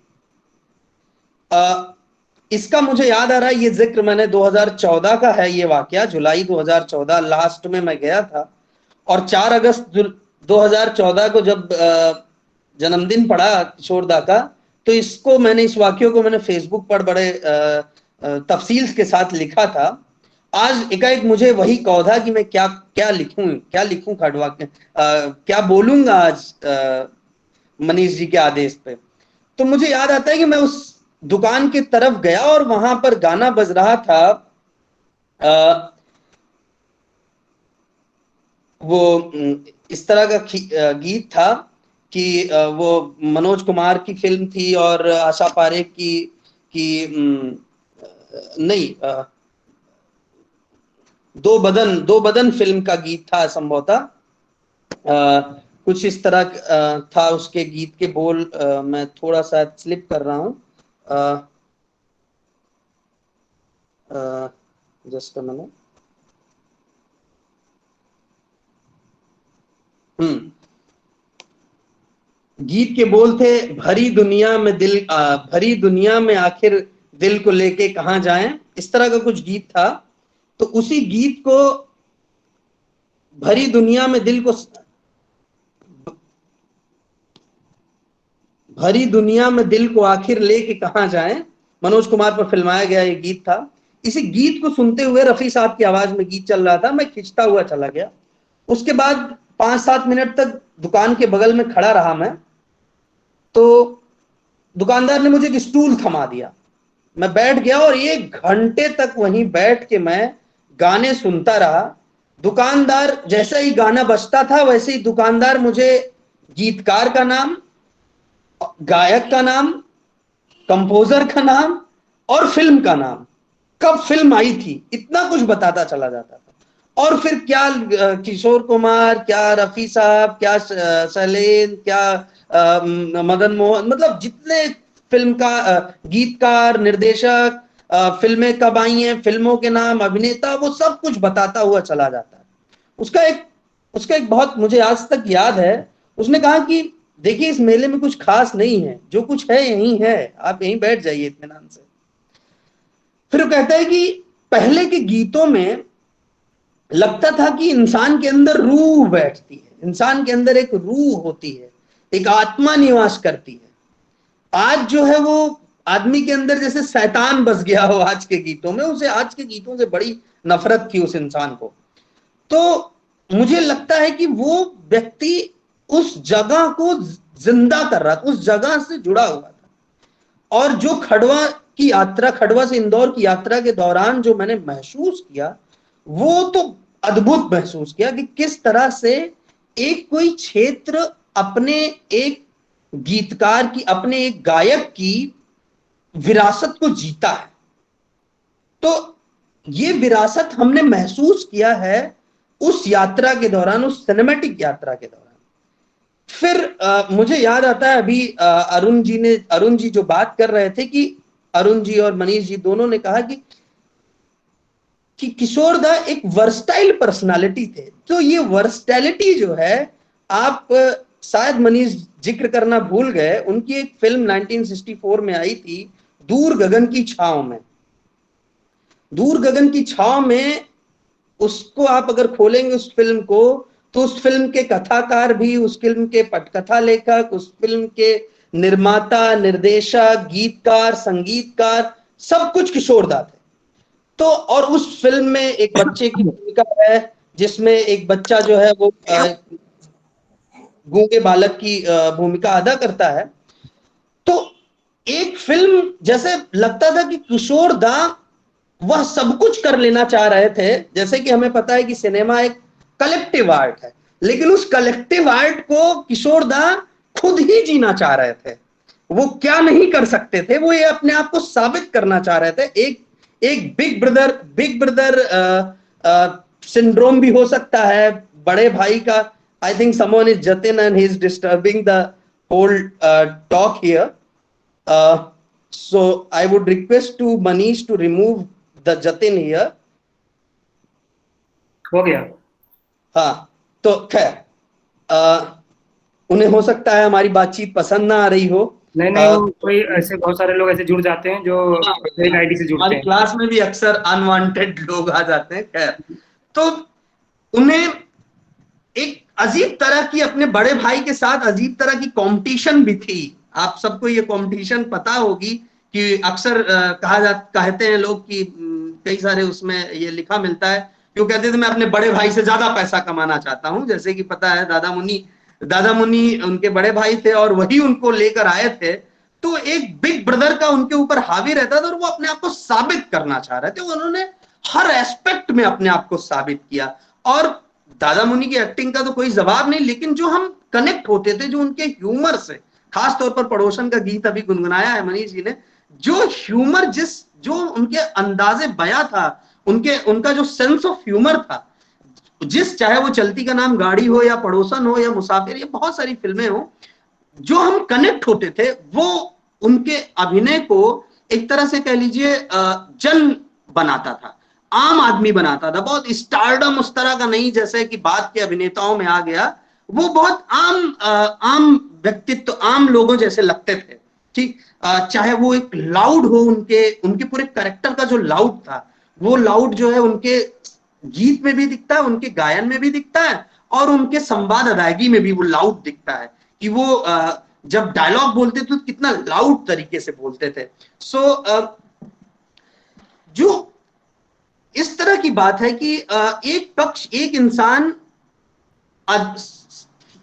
इसका मुझे याद आ रहा है, ये जिक्र मैंने 2014 का है, ये वाकया जुलाई 2014 लास्ट में मैं गया था। और 4 अगस्त 2014 को जब जन्मदिन पड़ा किशोर दा का, तो इसको मैंने, इस वाक्य को मैंने फेसबुक पर बड़े तफसील के साथ लिखा था। आज एकाएक मुझे वही कौधा कि मैं क्या लिखूं खड़वा के, क्या बोलूंगा आज मनीष जी के आदेश पे। तो मुझे याद आता है कि मैं उस दुकान की तरफ गया और वहां पर गाना बज रहा था, वो इस तरह का गीत था कि वो मनोज कुमार की फिल्म थी और आशा पारेख की नहीं, दो बदन फिल्म का गीत था संभवतः। कुछ इस तरह था उसके गीत के बोल, मैं थोड़ा सा स्लिप कर रहा हूं, जस्ट अ मिनट। गीत के बोल थे, भरी दुनिया में आखिर दिल को लेके कहां जाएं, इस तरह का कुछ गीत था। तो उसी गीत को, भरी दुनिया में दिल को आखिर लेके कहां जाएं, मनोज कुमार पर फिल्माया गया ये गीत था। इसी गीत को सुनते हुए रफी साहब की आवाज में गीत चल रहा था, मैं खिंचता हुआ चला गया। उसके बाद 5-7 मिनट तक दुकान के बगल में खड़ा रहा मैं। तो दुकानदार ने मुझे एक स्टूल थमा दिया, मैं बैठ गया और 1 घंटे तक वहीं बैठ के मैं गाने सुनता रहा। दुकानदार, जैसा ही गाना बजता था वैसे ही दुकानदार मुझे गीतकार का नाम, गायक का नाम, कंपोजर का नाम और फिल्म का नाम, कब फिल्म आई थी, इतना कुछ बताता चला जाता था। और फिर क्या किशोर कुमार, क्या रफी साहब, क्या सलेन, क्या मदन मोहन, मतलब जितने फिल्म का गीतकार, निर्देशक, फिल्में कब आई हैं, फिल्मों के नाम, अभिनेता, वो सब कुछ बताता हुआ चला जाता है। उसका एक बहुत मुझे आज तक याद है, उसने कहा कि देखिए इस मेले में कुछ खास नहीं है, जो कुछ है यही है, आप यहीं बैठ जाइए इत्मीनान से। फिर वो कहता है कि पहले के गीतों में लगता था कि इंसान के अंदर रूह बैठती है, इंसान के अंदर एक रूह होती है, एक आत्मा निवास करती है। आज जो है वो आदमी के अंदर जैसे शैतान बस गया हो आज के गीतों में, उसे आज के गीतों से बड़ी नफरत थी उस इंसान को। तो मुझे लगता है कि वो व्यक्ति उस जगह को जिंदा कर रहा था, उस जगह से जुड़ा हुआ था। और जो खड़वा की यात्रा, खड़वा से इंदौर की यात्रा के दौरान जो मैंने महसूस किया, वो तो अद्भुत महसूस किया कि किस तरह से एक कोई क्षेत्र अपने एक गीतकार की, अपने एक गायक की विरासत को जीता है। तो ये विरासत हमने महसूस किया है उस यात्रा के दौरान, उस सिनेमैटिक यात्रा के दौरान। फिर मुझे याद आता है अभी अरुण जी जो बात कर रहे थे कि अरुण जी और मनीष जी दोनों ने कहा कि किशोर दा एक वर्सटाइल पर्सनालिटी थे। तो ये वर्सटैलिटी जो है, आप शायद मनीष जिक्र करना भूल गए, उनकी एक फिल्म 1964 में आई थी, दूर गगन की छांव में। दूर गगन की छांव में उसको आप अगर खोलेंगे उस फिल्म को, तो उस फिल्म के कथाकार भी, उस फिल्म के पटकथा लेखक, उस फिल्म के निर्माता, निर्देशक, गीतकार, संगीतकार, सब कुछ किशोर दा थे। तो और उस फिल्म में एक बच्चे की भूमिका है, जिसमें एक बच्चा जो है वो गूंगे बालक की भूमिका अदा करता है। तो एक फिल्म जैसे लगता था कि किशोर दा वह सब कुछ कर लेना चाह रहे थे। जैसे कि हमें पता है कि सिनेमा एक कलेक्टिव आर्ट है, लेकिन उस कलेक्टिव आर्ट को किशोर दा खुद ही जीना चाह रहे थे। वो क्या नहीं कर सकते थे, वो ये अपने आप को साबित करना चाह रहे थे। एक बिग ब्रदर सिंड्रोम भी हो सकता है, बड़े भाई का। I think someone is Jatin and he is disturbing the whole talk here, so I would request to Manish to remove the Jatin here. हो गया। हाँ, तो खैर उन्हें हो सकता है हमारी बातचीत पसंद ना आ रही हो। नहीं, वो कोई ऐसे बहुत सारे लोग ऐसे जुड़ जाते हैं जो फेक आईडी से जुड़ते हमारी हैं। क्लास में भी अक्सर अनवांटेड लोग आ जाते हैं। खैर, तो उन्हें एक अजीब तरह की, अपने बड़े भाई के साथ अजीब तरह की कंपटीशन भी थी। आप सबको ये कंपटीशन पता होगी कि अक्सर कहते हैं लोग कि कई सारे उसमें ये लिखा मिलता है, क्यों कहते थे मैं अपने बड़े भाई से ज्यादा पैसा कमाना चाहता हूं। जैसे कि पता है दादा मुन्नी उनके बड़े भाई थे और वही उनको लेकर आए थे। तो एक बिग ब्रदर का उनके ऊपर हावी रहता था और वो अपने आप को साबित करना चाह रहे थे। उन्होंने हर एस्पेक्ट में अपने आप को साबित किया। और दादा मुन्नी की एक्टिंग का तो कोई जवाब नहीं, लेकिन जो हम कनेक्ट होते थे, जो उनके ह्यूमर से, खास तौर पर पड़ोसन का गीत अभी गुनगुनाया है मनीष जी ने, जो ह्यूमर, जो उनके अंदाजे बयां था, उनका जो सेंस ऑफ ह्यूमर था, चाहे वो चलती का नाम गाड़ी हो, या पड़ोसन हो, या मुसाफिर, या बहुत सारी फिल्में हो, जो हम कनेक्ट होते थे, वो उनके अभिनय को एक तरह से कह लीजिए जन बनाता था, आम आदमी बनाता था। बहुत स्टारडम उस तरह का नहीं जैसे कि बाद के अभिनेताओं में आ गया। वो बहुत आम व्यक्तित्व, आम लोगों जैसे लगते थे। ठीक, चाहे वो एक लाउड हो, उनके पूरे कैरेक्टर का जो लाउड था, वो लाउड जो है उनके गीत में भी दिखता है, उनके गायन में भी दिखता है, और उनके संवाद अदायगी में भी वो लाउड दिखता है कि वो जब डायलॉग बोलते थे तो कितना लाउड तरीके से बोलते थे। जो इस तरह की बात है कि एक इंसान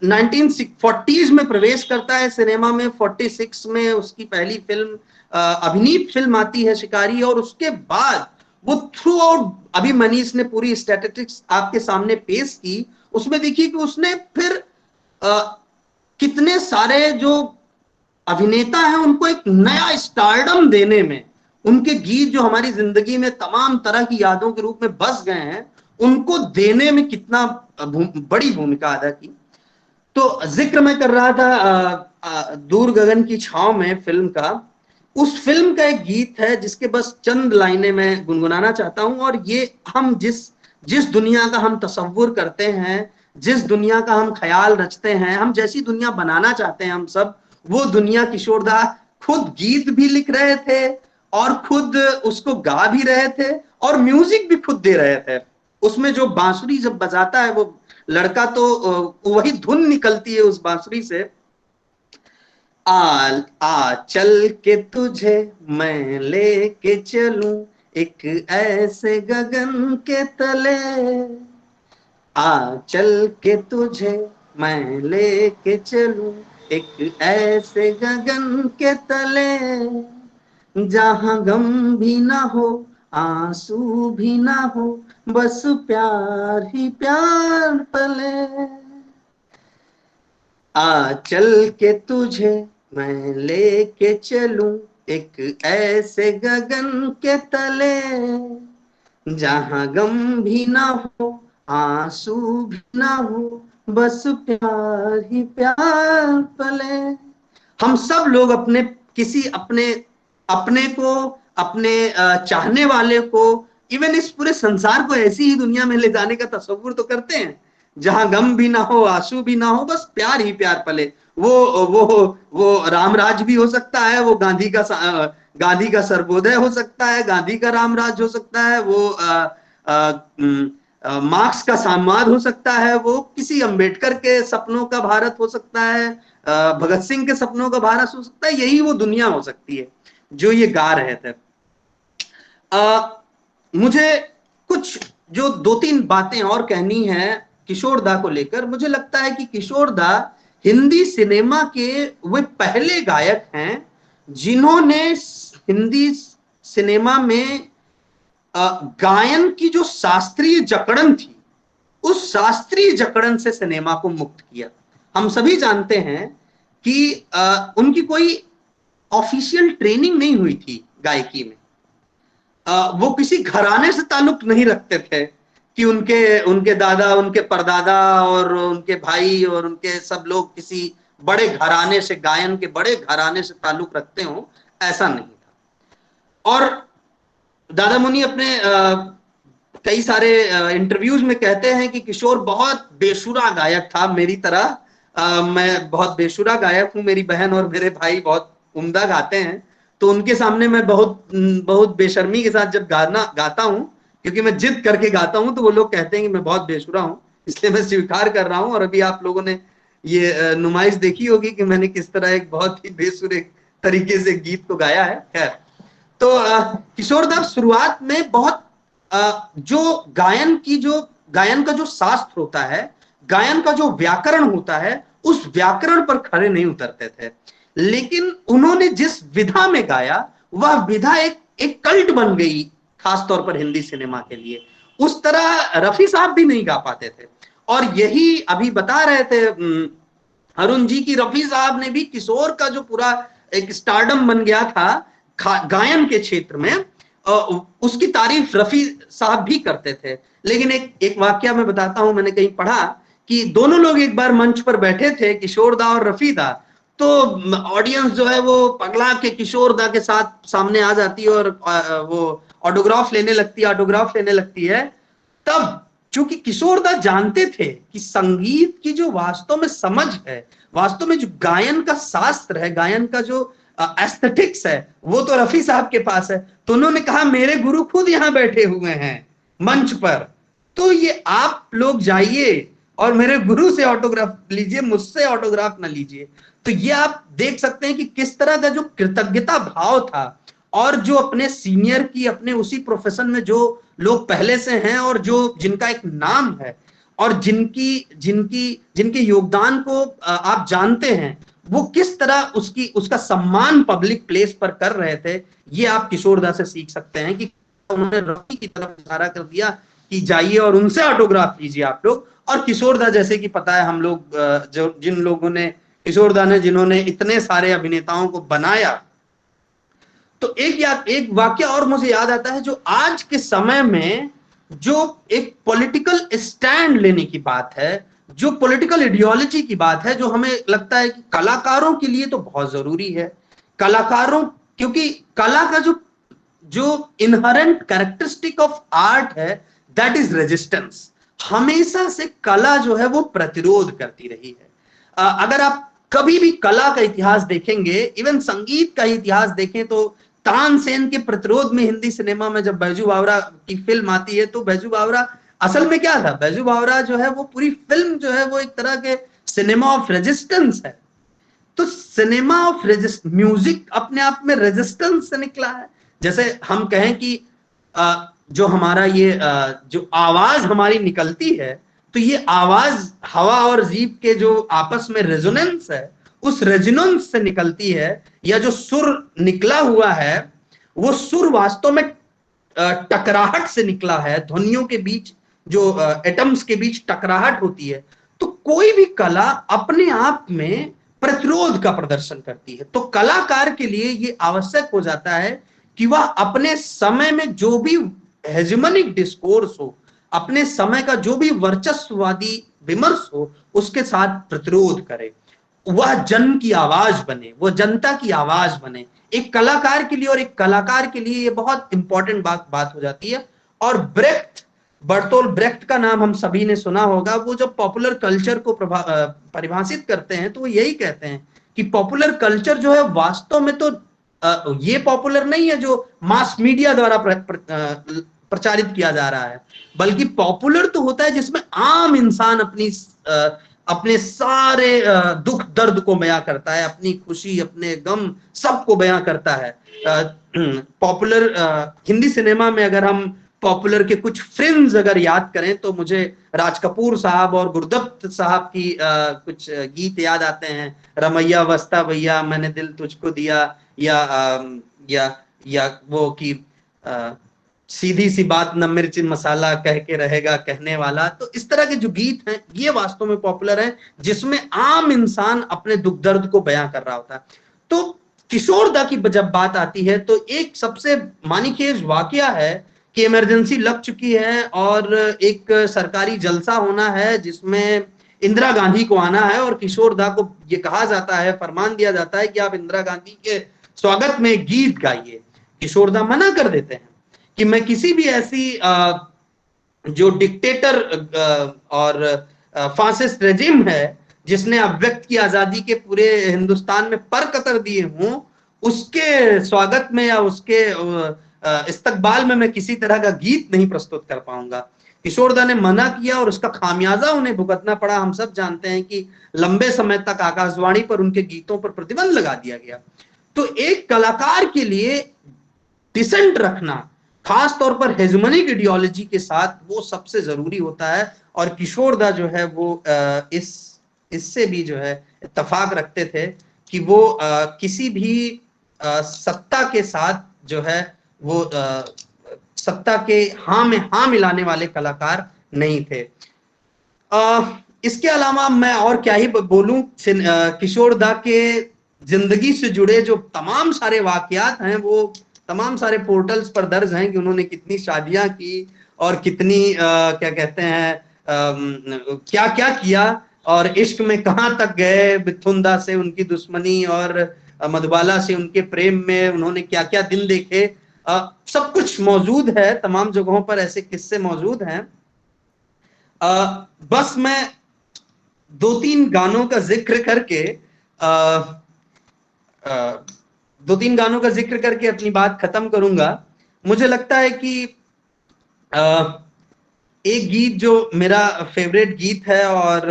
1940s में प्रवेश करता है सिनेमा में, 46 में उसकी पहली फिल्म, अभिनीत फिल्म आती है शिकारी, और उसके बाद वो थ्रू आउट, अभी मनीष ने पूरी स्टैटिस्टिक्स आपके सामने पेश की, उसमें देखिए कि उसने फिर कितने सारे जो अभिनेता हैं उनको एक नया स्टारडम देने में, उनके गीत जो हमारी जिंदगी में तमाम तरह की यादों के रूप में बस गए हैं, उनको देने में कितना बड़ी भूमिका अदा की। तो जिक्र मैं कर रहा था दूर गगन की छांव में फिल्म का, उस फिल्म का एक गीत है जिसके बस चंद लाइनें मैं गुनगुनाना चाहता हूं। और ये हम जिस दुनिया का हम तसव्वुर करते हैं, जिस दुनिया का हम ख्याल रचते हैं, हम जैसी दुनिया बनाना चाहते हैं हम सब, वो दुनिया किशोर दा खुद गीत भी लिख रहे थे और खुद उसको गा भी रहे थे और म्यूजिक भी खुद दे रहे थे। उसमें जो बांसुरी जब बजाता है वो लड़का, तो वही धुन निकलती है उस बांसुरी से, आ चल के तुझे मैं लेके चलूं एक ऐसे गगन के तले, आ चल के तुझे मैं लेके चलूं एक ऐसे गगन के तले, जहां गम भी ना हो आंसू भी ना हो, बस प्यार ही प्यार पले। आ चल के तुझे मैं लेके चलूं एक ऐसे गगन के तले, जहां गम भी ना हो आंसू भी ना हो, बस प्यार ही प्यार पले। हम सब लोग अपने किसी अपने को, अपने चाहने वाले को, इवन इस पूरे संसार को ऐसी ही दुनिया में ले जाने का तसव्वुर तो करते हैं जहां गम भी ना हो आंसू भी ना हो, बस प्यार ही प्यार पले। वो रामराज भी हो सकता है, वो गांधी का सर्वोदय हो सकता है, गांधी का रामराज हो सकता है, वो मार्क्स का साम्यवाद हो सकता है, वो किसी अंबेडकर के सपनों का भारत हो सकता है, भगत सिंह के सपनों का भारत हो सकता है। यही वो दुनिया हो सकती है जो ये गा रहे थे। मुझे कुछ जो 2-3 बातें और कहनी है किशोर दा को लेकर। मुझे लगता है कि किशोर दा हिंदी सिनेमा के वे पहले गायक हैं जिन्होंने हिंदी सिनेमा में गायन की जो शास्त्रीय जकड़न थी, उस शास्त्रीय जकड़न से सिनेमा को मुक्त किया। हम सभी जानते हैं कि उनकी कोई ऑफिशियल ट्रेनिंग नहीं हुई थी गायकी में। वो किसी घराने से ताल्लुक नहीं रखते थे कि उनके दादा, उनके परदादा और उनके भाई और उनके सब लोग किसी बड़े घराने से, गायन के बड़े घराने से ताल्लुक रखते हो, ऐसा नहीं था। और दादा मुनि अपने कई सारे इंटरव्यूज में कहते हैं कि किशोर बहुत बेसुरा गायक था, मेरी तरह। मैं बहुत बेसुरा गायक हूं, मेरी बहन और मेरे भाई बहुत उम्दा गाते हैं, तो उनके सामने मैं बहुत बेशर्मी के साथ जब गाता हूं, क्योंकि मैं जिद करके गाता हूं, तो वो लोग कहते हैं कि मैं बहुत बेसुरा हूं, इसलिए मैं स्वीकार कर रहा हूं। और अभी आप लोगों ने ये नुमाइश देखी होगी कि मैंने किस तरह एक बहुत ही बेसुरे तरीके से गीत को गाया है। खैर, तो किशोर दा शुरुआत में बहुत जो गायन का जो शास्त्र होता है, गायन का जो व्याकरण होता है, उस व्याकरण पर खड़े नहीं उतरते थे। लेकिन उन्होंने जिस विधा में गाया, वह विधा एक कल्ट बन गई, खासतौर पर हिंदी सिनेमा के लिए। उस तरह रफी साहब भी नहीं गा पाते थे। और यही अभी बता रहे थे अरुण जी की, रफी साहब ने भी किशोर का जो पूरा एक स्टारडम बन गया था गायन के क्षेत्र में, उसकी तारीफ रफी साहब भी करते थे। लेकिन एक वाकया मैं बताता हूं, मैंने कहीं पढ़ा कि दोनों लोग एक बार मंच पर बैठे थे, किशोर दा और रफी दा, तो ऑडियंस जो है वो पगला के किशोर दा के साथ सामने आ जाती है और वो ऑटोग्राफ लेने लगती है। तब चूंकि किशोर दा जानते थे कि संगीत की जो वास्तव में समझ है, वास्तव में जो गायन का शास्त्र है, गायन का जो एस्थेटिक्स है, वो तो रफी साहब के पास है, तो उन्होंने कहा मेरे गुरु खुद यहाँ बैठे हुए हैं मंच पर, तो ये आप लोग जाइए और मेरे गुरु से ऑटोग्राफ लीजिए, मुझसे ऑटोग्राफ ना लीजिए। तो ये आप देख सकते हैं कि किस तरह का जो कृतज्ञता भाव था, और जो अपने सीनियर की, अपने उसी प्रोफेशन में जो लोग पहले से हैं और जो जिनका एक नाम है और जिनके योगदान को आप जानते हैं, वो किस तरह उसका सम्मान पब्लिक प्लेस पर कर रहे थे, ये आप किशोर दा से सीख सकते हैं कि उन्होंने रफी की तरफ इशारा कर दिया कि जाइए और उनसे ऑटोग्राफ लीजिए आप लोग। और किशोर दा, जैसे कि पता है हम लोग जिन लोगों ने, किशोर दा ने जिन्होंने इतने सारे अभिनेताओं को बनाया, तो एक वाक्य और मुझे याद आता है जो आज के समय में जो एक पॉलिटिकल स्टैंड लेने की बात है, जो पॉलिटिकल आइडियोलॉजी की बात है, जो हमें लगता है कि कलाकारों के लिए तो बहुत जरूरी है। कलाकारों, क्योंकि कला का जो जो इनहेरेंट कैरेक्टरिस्टिक ऑफ आर्ट है, दैट इज रेजिस्टेंस। हमेशा से कला जो है वो प्रतिरोध करती रही है। अगर आप कभी भी कला का इतिहास देखेंगे, इवन संगीत का इतिहास देखें, तो तानसेन के प्रतिरोध में हिंदी सिनेमा में जब बैजू बावरा की फिल्म आती है, तो बैजू बावरा असल में क्या था, बैजू बावरा जो है वो पूरी फिल्म जो है वो एक तरह के सिनेमा ऑफ रेजिस्टेंस है। तो सिनेमा ऑफ म्यूजिक अपने आप में रेजिस्टेंस से निकला है। जैसे हम कहें कि जो हमारा ये जो आवाज हमारी निकलती है, तो ये आवाज हवा और जीभ के जो आपस में रेजोनेंस है, उस रेजोनेंस से निकलती है। या जो सुर निकला हुआ है, वो सुर वास्तव में टकराहट से निकला है। ध्वनियों के बीच जो एटम्स के बीच टकराहट होती है। तो कोई भी कला अपने आप में प्रतिरोध का प्रदर्शन करती है। तो कलाकार के लिए ये आवश्यक हो जाता है कि वह अपने समय में जो भी हेजेमनिक डिस्कोर्स हो, अपने समय का जो भी वर्चस्ववादी विमर्श हो, उसके साथ प्रतिरोध करे, वह जन की आवाज बने, वह जनता की आवाज बने। एक कलाकार के लिए और एक कलाकार के लिए ये बहुत इंपॉर्टेंट बात हो जाती है। और ब्रेख्ट, बर्टोल्ट ब्रेख्ट का नाम हम सभी ने सुना होगा। वो जब पॉपुलर कल्चर को परिभाषित करते हैं, तो वो यही कहते हैं कि पॉपुलर कल्चर जो है वास्तव में तो ये पॉपुलर नहीं है जो मास मीडिया द्वारा प्रचारित किया जा रहा है, बल्कि पॉपुलर तो होता है जिसमें आम इंसान अपने सारे दुख दर्द को बयां करता है, अपनी खुशी, अपने गम, सबको बयां करता है। पॉपुलर हिंदी सिनेमा में अगर हम पॉपुलर के कुछ फ्रेंड्स अगर याद करें, तो मुझे राज कपूर साहब और गुरदत्त साहब की कुछ गीत याद आते हैं। रमैया वस्ता भैया, मैंने दिल तुझको दिया, या वो की सीधी सी बात न मिर्च मसाला कह के रहेगा कहने वाला। तो इस तरह के जो गीत हैं, ये वास्तव में पॉपुलर हैं, जिसमें आम इंसान अपने दुख दर्द को बयां कर रहा होता है। तो किशोर दा की जब बात आती है, तो एक सबसे मानीखेज वाकया है कि इमरजेंसी लग चुकी है और एक सरकारी जलसा होना है जिसमें इंदिरा गांधी को आना है, और किशोर दा को ये कहा जाता है, फरमान दिया जाता है कि आप इंदिरा गांधी के स्वागत में गीत गाइए। किशोर दा मना कर देते हैं कि मैं किसी भी ऐसी जो डिक्टेटर और फासिस्ट रेजिम है जिसने अभिव्यक्त की आजादी के पूरे हिंदुस्तान में पर कतर दिए हों, उसके स्वागत में या उसके इस्तकबाल में मैं किसी तरह का गीत नहीं प्रस्तुत कर पाऊंगा। किशोर दा ने मना किया और उसका खामियाजा उन्हें भुगतना पड़ा। हम सब जानते हैं कि लंबे समय तक आकाशवाणी पर उनके गीतों पर प्रतिबंध लगा दिया गया। तो एक कलाकार के लिए डिसेंट रखना, खास तौर पर हेजेमनिक आइडियोलॉजी के साथ, वो सबसे जरूरी होता है। और किशोर दा जो है वो इससे भी जो है इत्तेफाक रखते थे कि वो किसी भी सत्ता के साथ जो है वो सत्ता के हाँ में हाँ मिलाने वाले कलाकार नहीं थे। इसके अलावा मैं और क्या ही बोलूं, किशोर दा के जिंदगी से जुड़े जो तमाम सारे वाकयात हैं, वो तमाम सारे पोर्टल्स पर दर्ज हैं कि उन्होंने कितनी शादियां की और कितनी क्या कहते हैं क्या क्या किया, और इश्क में कहां तक गए, मिथुंदा से उनकी दुश्मनी और मधुबाला से उनके प्रेम में उन्होंने क्या क्या दिन देखे, सब कुछ मौजूद है। तमाम जगहों पर ऐसे किस्से मौजूद हैं। बस मैं दो तीन गानों का जिक्र करके अपनी बात खत्म करूंगा। मुझे लगता है कि एक गीत जो मेरा फेवरेट गीत है, और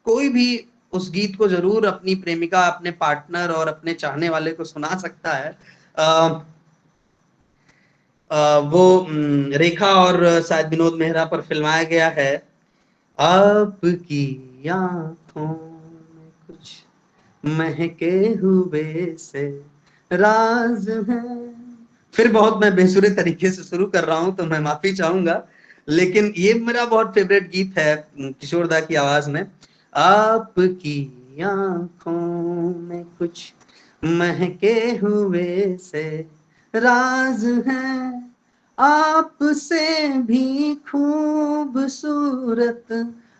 कोई भी उस गीत को जरूर अपनी प्रेमिका, अपने पार्टनर और अपने चाहने वाले को सुना सकता है। वो रेखा और शायद विनोद मेहरा पर फिल्माया गया है। आपकी आंखों में कुछ महके हुए से राज है। फिर बहुत मैं बेसुरे तरीके से शुरू कर रहा हूं, तो मैं माफी चाहूंगा, लेकिन ये मेरा बहुत फेवरेट गीत है किशोर दा की आवाज में। आपकी आंखों में कुछ महके हुए से राज है, आपसे भी खूबसूरत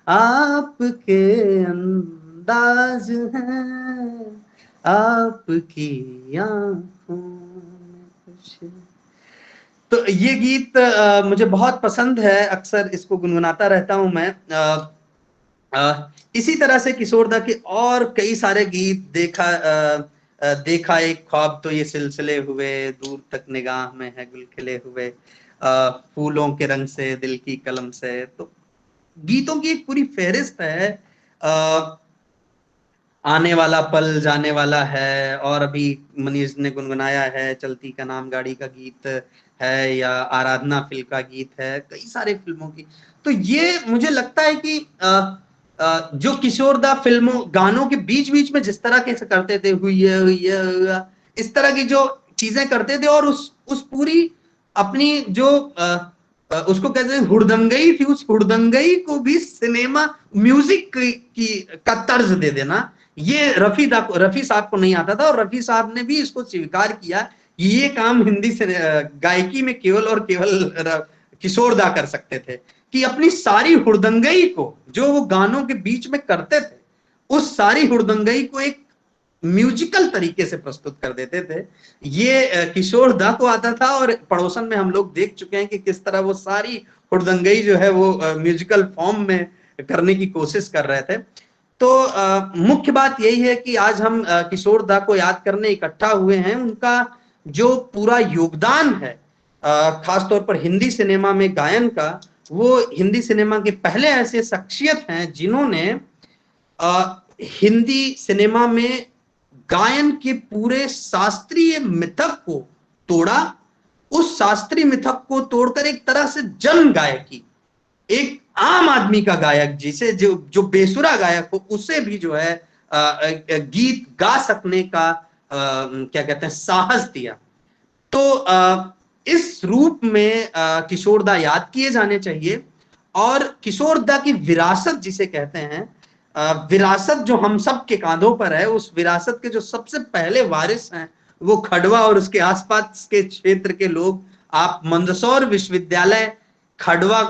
आपके अंदाज हैं, आपकी आंखों में कुछ। तो ये गीत मुझे बहुत पसंद है, अक्सर इसको गुनगुनाता रहता हूं मैं। इसी तरह से किशोरदा के और कई सारे गीत, देखा एक ख्वाब तो ये सिलसिले हुए, दूर तक निगाह में है गुल खिले हुए, फूलों के रंग से, दिल की कलम से, तो गीतों की एक पूरी फेहरिस्त है। आने वाला पल जाने वाला है, और अभी मनीष ने गुनगुनाया है चलती का नाम गाड़ी का गीत है, या आराधना फिल्म का गीत है, कई सारे फिल्मों की। तो ये मुझे लगता है कि जो किशोरदा फिल्मों गानों के बीच बीच में जिस तरह के करते थे, हुई इस तरह की जो चीजें करते थे, और उस पूरी अपनी जो उसको कहते हैं हुड़दंगई थी, उस हुड़दंगई को भी सिनेमा म्यूजिक का तर्ज दे देना, ये रफी साहब को नहीं आता था। और रफी साहब ने भी इसको स्वीकार किया, ये काम हिंदी से गायकी में केवल और केवल किशोरदा कर सकते थे, कि अपनी सारी हुड़दंगई को जो वो गानों के बीच में करते थे, उस सारी हुड़दंगई को एक म्यूजिकल तरीके से प्रस्तुत कर देते थे। ये किशोरदा को आता था, और पड़ोसन में हम लोग देख चुके हैं कि किस तरह वो सारी हुड़दंगई जो है वो म्यूजिकल फॉर्म में करने की कोशिश कर रहे थे। तो मुख्य बात यही है कि आज हम किशोरदा को याद करने इकट्ठा हुए हैं। उनका जो पूरा योगदान है खासतौर पर हिंदी सिनेमा में गायन का, वो हिंदी सिनेमा के पहले ऐसे शख्सियत हैं जिन्होंने हिंदी सिनेमा में गायन के पूरे शास्त्रीय मिथक को तोड़ा। उस शास्त्रीय मिथक को तोड़कर एक तरह से जन गायकी, एक आम आदमी का गायक, जिसे जो बेसुरा गायक हो उसे भी जो है गीत गा सकने का क्या कहते हैं साहस दिया। तो इस रूप में किशोरदा याद किए जाने चाहिए। और किशोरदा की विरासत जिसे कहते हैं, विरासत जो हम सब के कांधों पर है, उस विरासत के जो सबसे पहले वारिस हैं वो खड़वा और उसके आसपास के क्षेत्र के लोग। आप मंदसौर विश्वविद्यालय खड़वा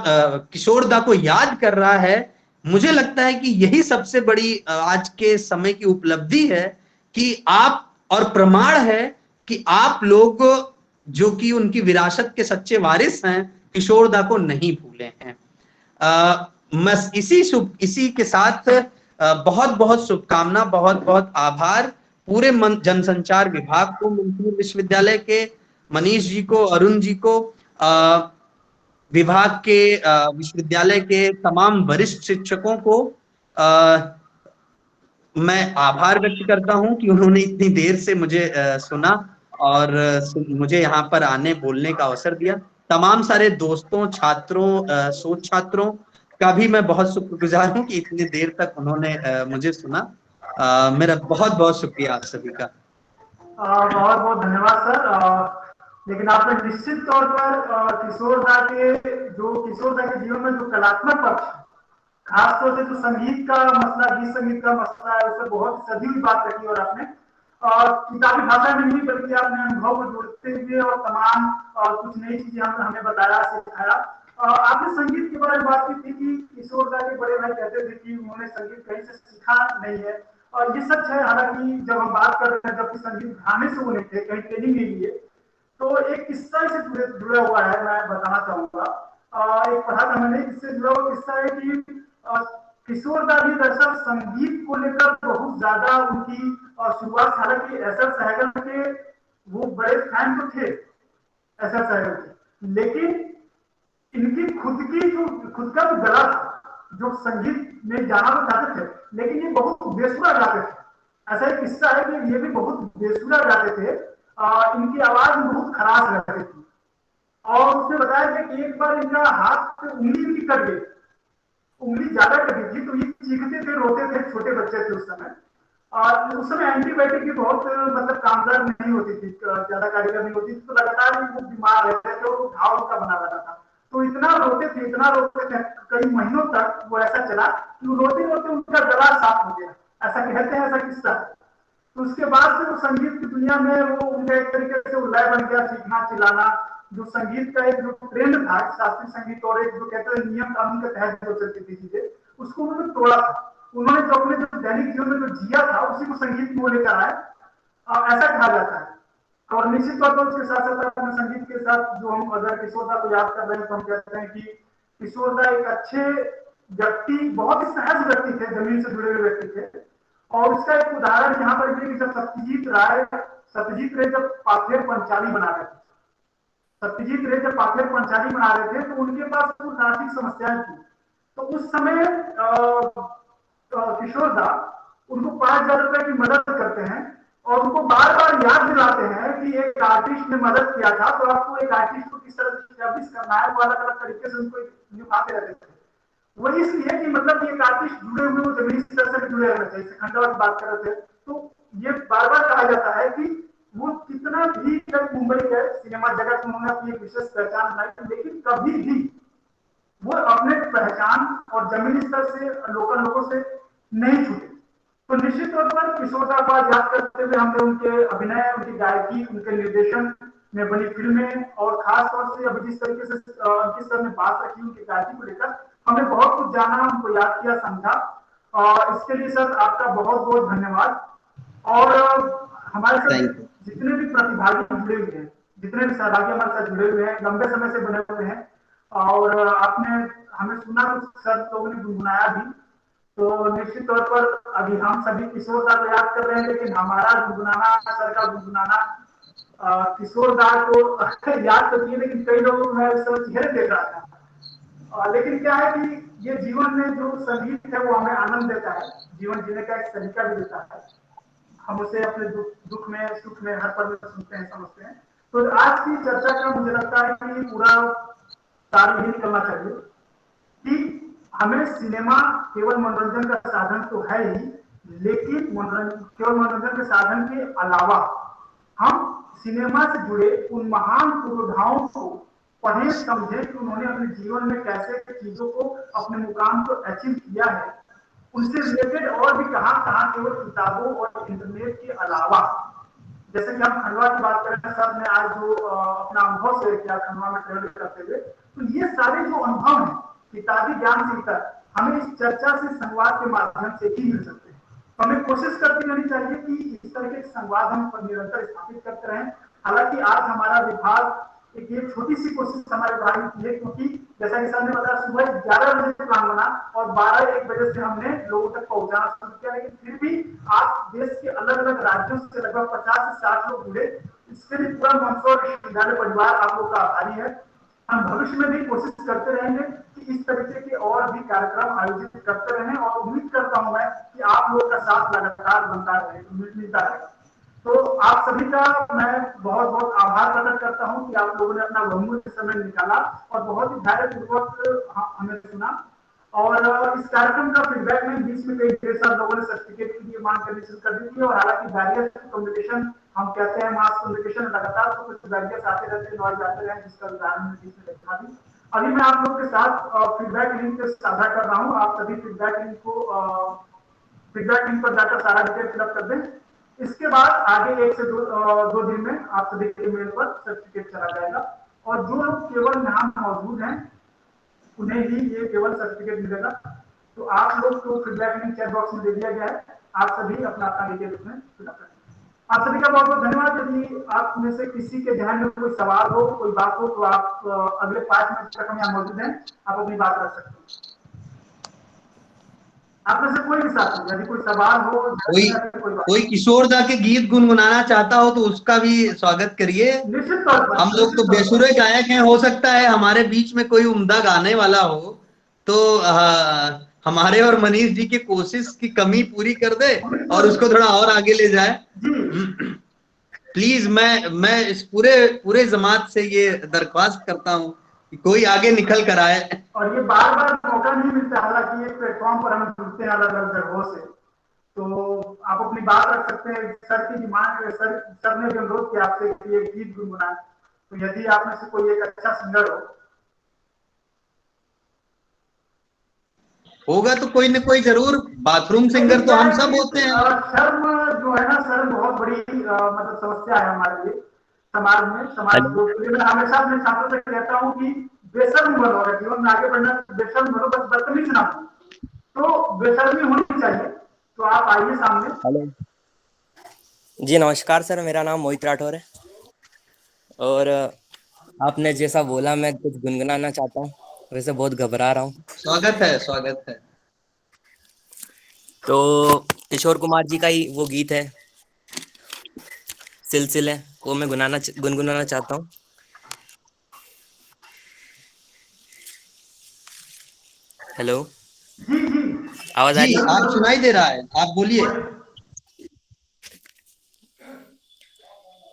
किशोरदा को याद कर रहा है, मुझे लगता है कि यही सबसे बड़ी आज के समय की उपलब्धि है, कि आप, और प्रमाण है कि आप लोग जो कि उनकी विरासत के सच्चे वारिस हैं, किशोरदा को नहीं भूले हैं। मैं इसी के साथ बहुत बहुत शुभकामना, बहुत बहुत आभार पूरे जनसंचार विभाग को, मंसूर विश्वविद्यालय के मनीष जी को, अरुण जी को, विभाग के विश्वविद्यालय के तमाम वरिष्ठ शिक्षकों को मैं आभार व्यक्त करता हूं कि उन्होंने इतनी देर से मुझे सुना और मुझे यहाँ पर आने बोलने का अवसर दिया। तमाम सारे दोस्तों, छात्रों, शोध छात्रों का भी मैं बहुत शुक्रगुजार हूँ कि इतनी देर तक उन्होंने मुझे सुना। मेरा बहुत बहुत शुक्रिया आप सभी का। बहुत बहुत धन्यवाद सर। लेकिन आपने निश्चित तौर पर किशोरदा के जीवन में जो कलात्मक पक्ष, खासतौर से जो संगीत का मसला, गीत संगीत का मसला है, उसे बहुत सदी हुई बात रखी। और आपने किताबी भाषा में नहीं बल्कि आपने अनुभव को जोड़ते हुए और तमाम कुछ नई चीजें हमें बताया, सिखाया। आपने संगीत के बारे में बात की थी कि किशोरदा के बड़े भाई कहते थे कि उन्होंने संगीत कहीं से सीखा नहीं है, और ये सच है। हालांकि जब हम बात कर रहे हैं, जब संगीत गाने से उन्हें थे कहीं ट्रेनिंग के लिए, तो एक किस्सा से जुड़ा हुआ है, मैं बताना चाहूंगा। एक पढ़ा था मैंने, इससे जुड़ा हुआ किस्सा है कि किशोरदा भी दरअसल संगीत को लेकर बहुत ज्यादा उनकी शुरुआत, हालांकि एस एल सहगल के वो बड़े फैन तो थे एस एल सहगल के, लेकिन इनकी खुद का जो गला था, जो संगीत में जाना तो चाहते थे, लेकिन ये बहुत बेसुरा गाते थे। ऐसा एक किस्सा है कि ये भी बहुत बेसुरा गाते थे, इनकी आवाज बहुत खराब रहती थी। और उसने बताया कि एक बार इनका हाथ से उंगली भी कट गई, उंगली ज्यादा कटी थी, तो ये चीखते थे, रोते थे, छोटे बच्चे थे उस समय। और उस समय एंटीबायोटिक की बहुत मतलब कामगार नहीं होती थी, ज्यादा कारीगर नहीं होती थी, तो लगातार वो बीमार रहते थे, वो घाव उनका बना रहता था। तो इतना रोते थे कई महीनों तक वो ऐसा चला कि रोते रोते उनका गला साफ हो गया, ऐसा कहते हैं, ऐसा किस्सा। तो उसके बाद से वो संगीत की दुनिया में वो उनका एक तरीके से लय बन गया, सीखना, चिल्लाना, जो संगीत का एक जो ट्रेंड था शास्त्रीय संगीत और एक जो कहते हैं नियम कानून के तहत जो चलती थी चीजें, उसको उन्होंने तोड़ा था। उन्होंने जो अपने जो दैनिक जीवन में जो जिया था उसी को संगीत में लेकर आए, ऐसा कहा जाता है। और निश्चित तौर पर उसके साथ साथ अपने संगीत के साथ जो हम अगर किशोर दा को याद कर रहे हैं तो हम कहते हैं कि किशोर दा एक अच्छे व्यक्ति, बहुत ही सहज व्यक्ति थे, जमीन से जुड़े हुए व्यक्ति थे। और उसका एक उदाहरण यहाँ पर भी कि जब सत्यजीत रे जब पाथेर पंचाली बना रहे थे, सत्यजीत रे जब पाथेर पंचाली बना रहे थे तो उनके पास कुछ आर्थिक समस्याएं थी। तो उस समय किशोर दा उनको 5,000 रुपए की मदद करते हैं और उनको बार बार याद दिलाते हैं कि एक आर्टिस्ट ने मदद किया था, तो आपको एक आर्टिस्ट को किस तरह से एस्टैब्लिश करना है, वो अलग अलग तरीके से उनको निभाते रहते थे। वो इसलिए कि मतलब एक आर्टिस्ट जुड़े हुए, वो जमीनी स्तर से जुड़े रहना चाहिए। खंडवा की बात कर रहे थे तो ये बार बार कहा जाता है कि वो कितना भी जब मुंबई गए सिनेमा जगत में उन्होंने अपनी एक विशेष पहचान बनाई, लेकिन कभी भी वो अपने पहचान और जमीनी स्तर से लोकल लोगों से नहीं छूटे। तो निश्चित तौर पर किशोर दा को याद करते हुए हमने उनके अभिनय, उनकी गायकी, उनके निर्देशन में बनी फिल्में और खास तौर से अभी जिस तरीके से अंकित सर ने बात रखी उनकी गायकी को लेकर, हमने बहुत कुछ जाना, उनको याद किया, समझा। और इसके लिए सर आपका बहुत बहुत धन्यवाद। और हमारे साथ जितने भी प्रतिभागी जुड़े हुए हैं, जितने भी सहभागी हमारे साथ जुड़े हुए हैं, लंबे समय से बने हुए हैं, और आपने हमें सुना कुछ सर लोगों ने गुनगुनाया भी, तो निश्चित तौर पर अभी हम सभी किशोर दा को याद कर रहे हैं, लेकिन हमारा गुनगुनाना, सर का गुनगुनाना किशोर दा को याद तो किए, लेकिन कई लोगों को मैं उस समय चेहरे देख रहा था। लेकिन क्या है कि ये जीवन में जो संगीत है वो हमें आनंद देता है, जीवन जीने का एक तरीका भी देता है। हम उसे अपने दुख में, सुख में, हर पल में सुनते हैं, समझते हैं। तो आज की चर्चा का मुझे लगता है कि पूरा सार यही निकलना चाहिए कि हमें सिनेमा केवल मनोरंजन का साधन तो है ही, लेकिन केवल मनोरंजन के साधन के अलावा हम सिनेमा से जुड़े उन महान पुरोधाओं को पढ़ें, समझें कि उन्होंने अपने जीवन में कैसे चीजों को, अपने मुकाम को अचीव किया है। उनसे रिलेटेड और भी कहां केवल किताबों और इंटरनेट के अलावा, जैसे कि हम खंडवा की बात करें, सर ने आज जो अपना अनुभव शेयर किया खंडवा में ट्रेवल करते हुए, तो ये सारे जो अनुभव हैं किताबी ज्ञान से लेकर हमें इस चर्चा से, संवाद के माध्यम से ही मिल सकते हैं। तो हमें कोशिश करती रहनी चाहिए कि इस तरह के संवाद हम निरंतर स्थापित करते रहें। हालांकि आज हमारा विभाग एक छोटी सी कोशिश हमारे भाई की है, क्योंकि जैसा कि सर ने बताया सुबह 11 बजे से प्लान बना और 12-1 बजे से हमने लोगों तक पहुंचाना शुरू किया, लेकिन फिर भी आज देश के अलग अलग राज्यों से लगभग 50 से 60 लोग जुड़े। इसके लिए पूरा मंदसौर विश्वविद्यालय परिवार आप लोग का आभारी है। हम भविष्य में भी कोशिश करते रहेंगे कि इस तरीके के और भी कार्यक्रम आयोजित करते रहें, और उम्मीद करता हूं मैं कि आप लोगों का साथ लगातार बनता रहे, मिलता रहेगा। तो आप सभी का मैं बहुत बहुत आभार प्रकट करता हूं कि आप लोगों ने अपना बहुमूल्य समय निकाला और बहुत ही धैर्यपूर्वक हमें सुना। और इस कार्यक्रम का फीडबैक में बीच में कई ढेर सारे लोगों ने सर्टिफिकेट की मांग करनी शुरू कर दी थी, और हालांकि बैरियर्स कम्युनिकेशन हम कहते हैं, मास कम्युनिकेशन लगातार तो कुछ बैरियर्स आते रहते, नॉइज आते रहे, जिसका उदाहरण बीच में देखा भी। अभी मैं आप लोग के साथ फीडबैक लिंक साझा कर रहा हूँ। आप सभी फीडबैक लिंक पर जाकर सारा डिटेल फिलअप कर दें। इसके बाद आगे 1 से 2 दिन में आप सभी के ईमेल पर सर्टिफिकेट चला जाएगा, और जो लोग केवल यहाँ मौजूद हैं उन्हें ही ये केवल सर्टिफिकेट मिलेगा। तो आप लोग को फीडबैक लिंक चैट बॉक्स में दे दिया गया है, आप सभी अपना डिटेल उसमें फिलअप करें। आप सभी का बहुत बहुत धन्यवाद। यदि आप में से किसी के ध्यान में कोई सवाल हो, कोई बात हो, तो आप अगले 5 मिनट तक हम यहाँ मौजूद हैं, आप अपनी बात रख सकते हैं। आप में से कोई भी साथी यदि कोई सवाल हो, कोई किशोर दा के गीत गुनगुनाना चाहता हो तो उसका भी स्वागत करिए। निश्चित तौर पर हम लोग तो बेसुरे गायक हैं, हो सकता है हमारे बीच में कोई उम्दा गाने वाला हो तो हमारे और मनीष जी की कोशिश की कमी पूरी कर दे और उसको थोड़ा और आगे ले जाए। प्लीज मैं इस पूरे जमात से ये दरख्वास्त करता हूँ कि कोई आगे निकल कर आए। और ये बार बार मौका नहीं मिलता, हालांकि एक प्लेटफॉर्म पर हम जुड़ते हैं अलग अलग जगहों से, तो आप अपनी बात रख सकते हैं। सर की डिमांड, सर ने भी अनुरोध किया आपसे कि एक गीत गुनगुनाएं, तो यदि आप में से कोई एक अच्छा सिंगर होगा तो कोई न कोई जरूर, बाथरूम सिंगर तो हम सब होते हैं। शर्म जो है ना सर, बहुत बड़ी मतलब समस्या है हमारे लिए। समाज में, समाज को मैं हमेशा अपने छात्रों से कहता हूँ कि बेशर्म बनो, अगर जीवन में आगे बढ़ना बेशर्म बनो, बस बदतमीज ना हो। तो बेशर्मी होनी चाहिए। तो आप आइए सामने। हेलो जी, नमस्कार सर, मेरा नाम मोहित राठौर है और आपने जैसा बोला मैं कुछ गुनगुनाना चाहता हूँ, वैसे बहुत घबरा रहा हूँ। स्वागत है, स्वागत है। तो किशोर कुमार जी का ही वो गीत है सिलसिले, वो मैं गुनगुनाना चाहता हूँ। हेलो, जी जी आवाज आ जी, रही है? आप सुनाई दे रहा है, आप बोलिए।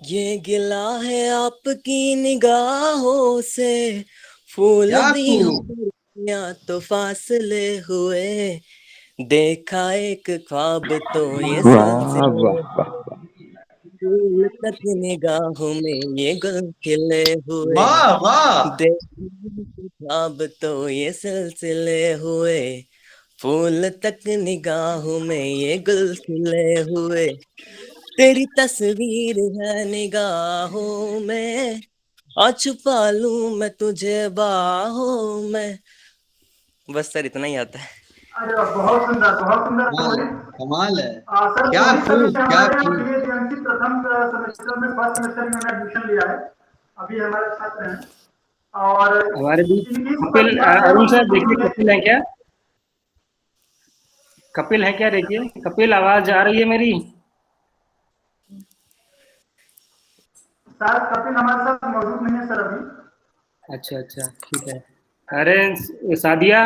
ये गिला है आपकी निगाहों से, फूल क्या भी खूब। हुए या तो फासले हुए, देखा एक ख्वाब तो ये वाह सिलसिले, वाह वाह। फूल तक निगाहों में ये गुल खिले हुए, वाह वाह। देखा अब तो ये सिलसिले हुए, फूल तक निगाहों में ये गुल खिले हुए, तेरी तस्वीर है निगाहों में, और छुपा लूं मैं तुझे बाहों में। बस सर, इतना ही आता है। अरे वाह, बहुत सुंदर, बहुत सुंदर। कमाल है, कमाल है। सर क्या मोहित अभी खूब, क्या हमारे खूब। बीएससी प्रथम सेमेस्टर में, फर्स्ट सेमेस्टर में उन्होंने एडमिशन लिया है, अभी हमारे छात्र हैं। और हमारे बीच इनकी कपिल, प्रतिभा अरुण एवं सर गुण देखिए, कपिल है क्या? कपिल है क्या? देखिए कपिल, आवाज आ रही है मेरी? शायद कपिल हमारे साथ मौजूद नहीं है सर अभी। अच्छा अच्छा, ठीक है। अरे सादिया,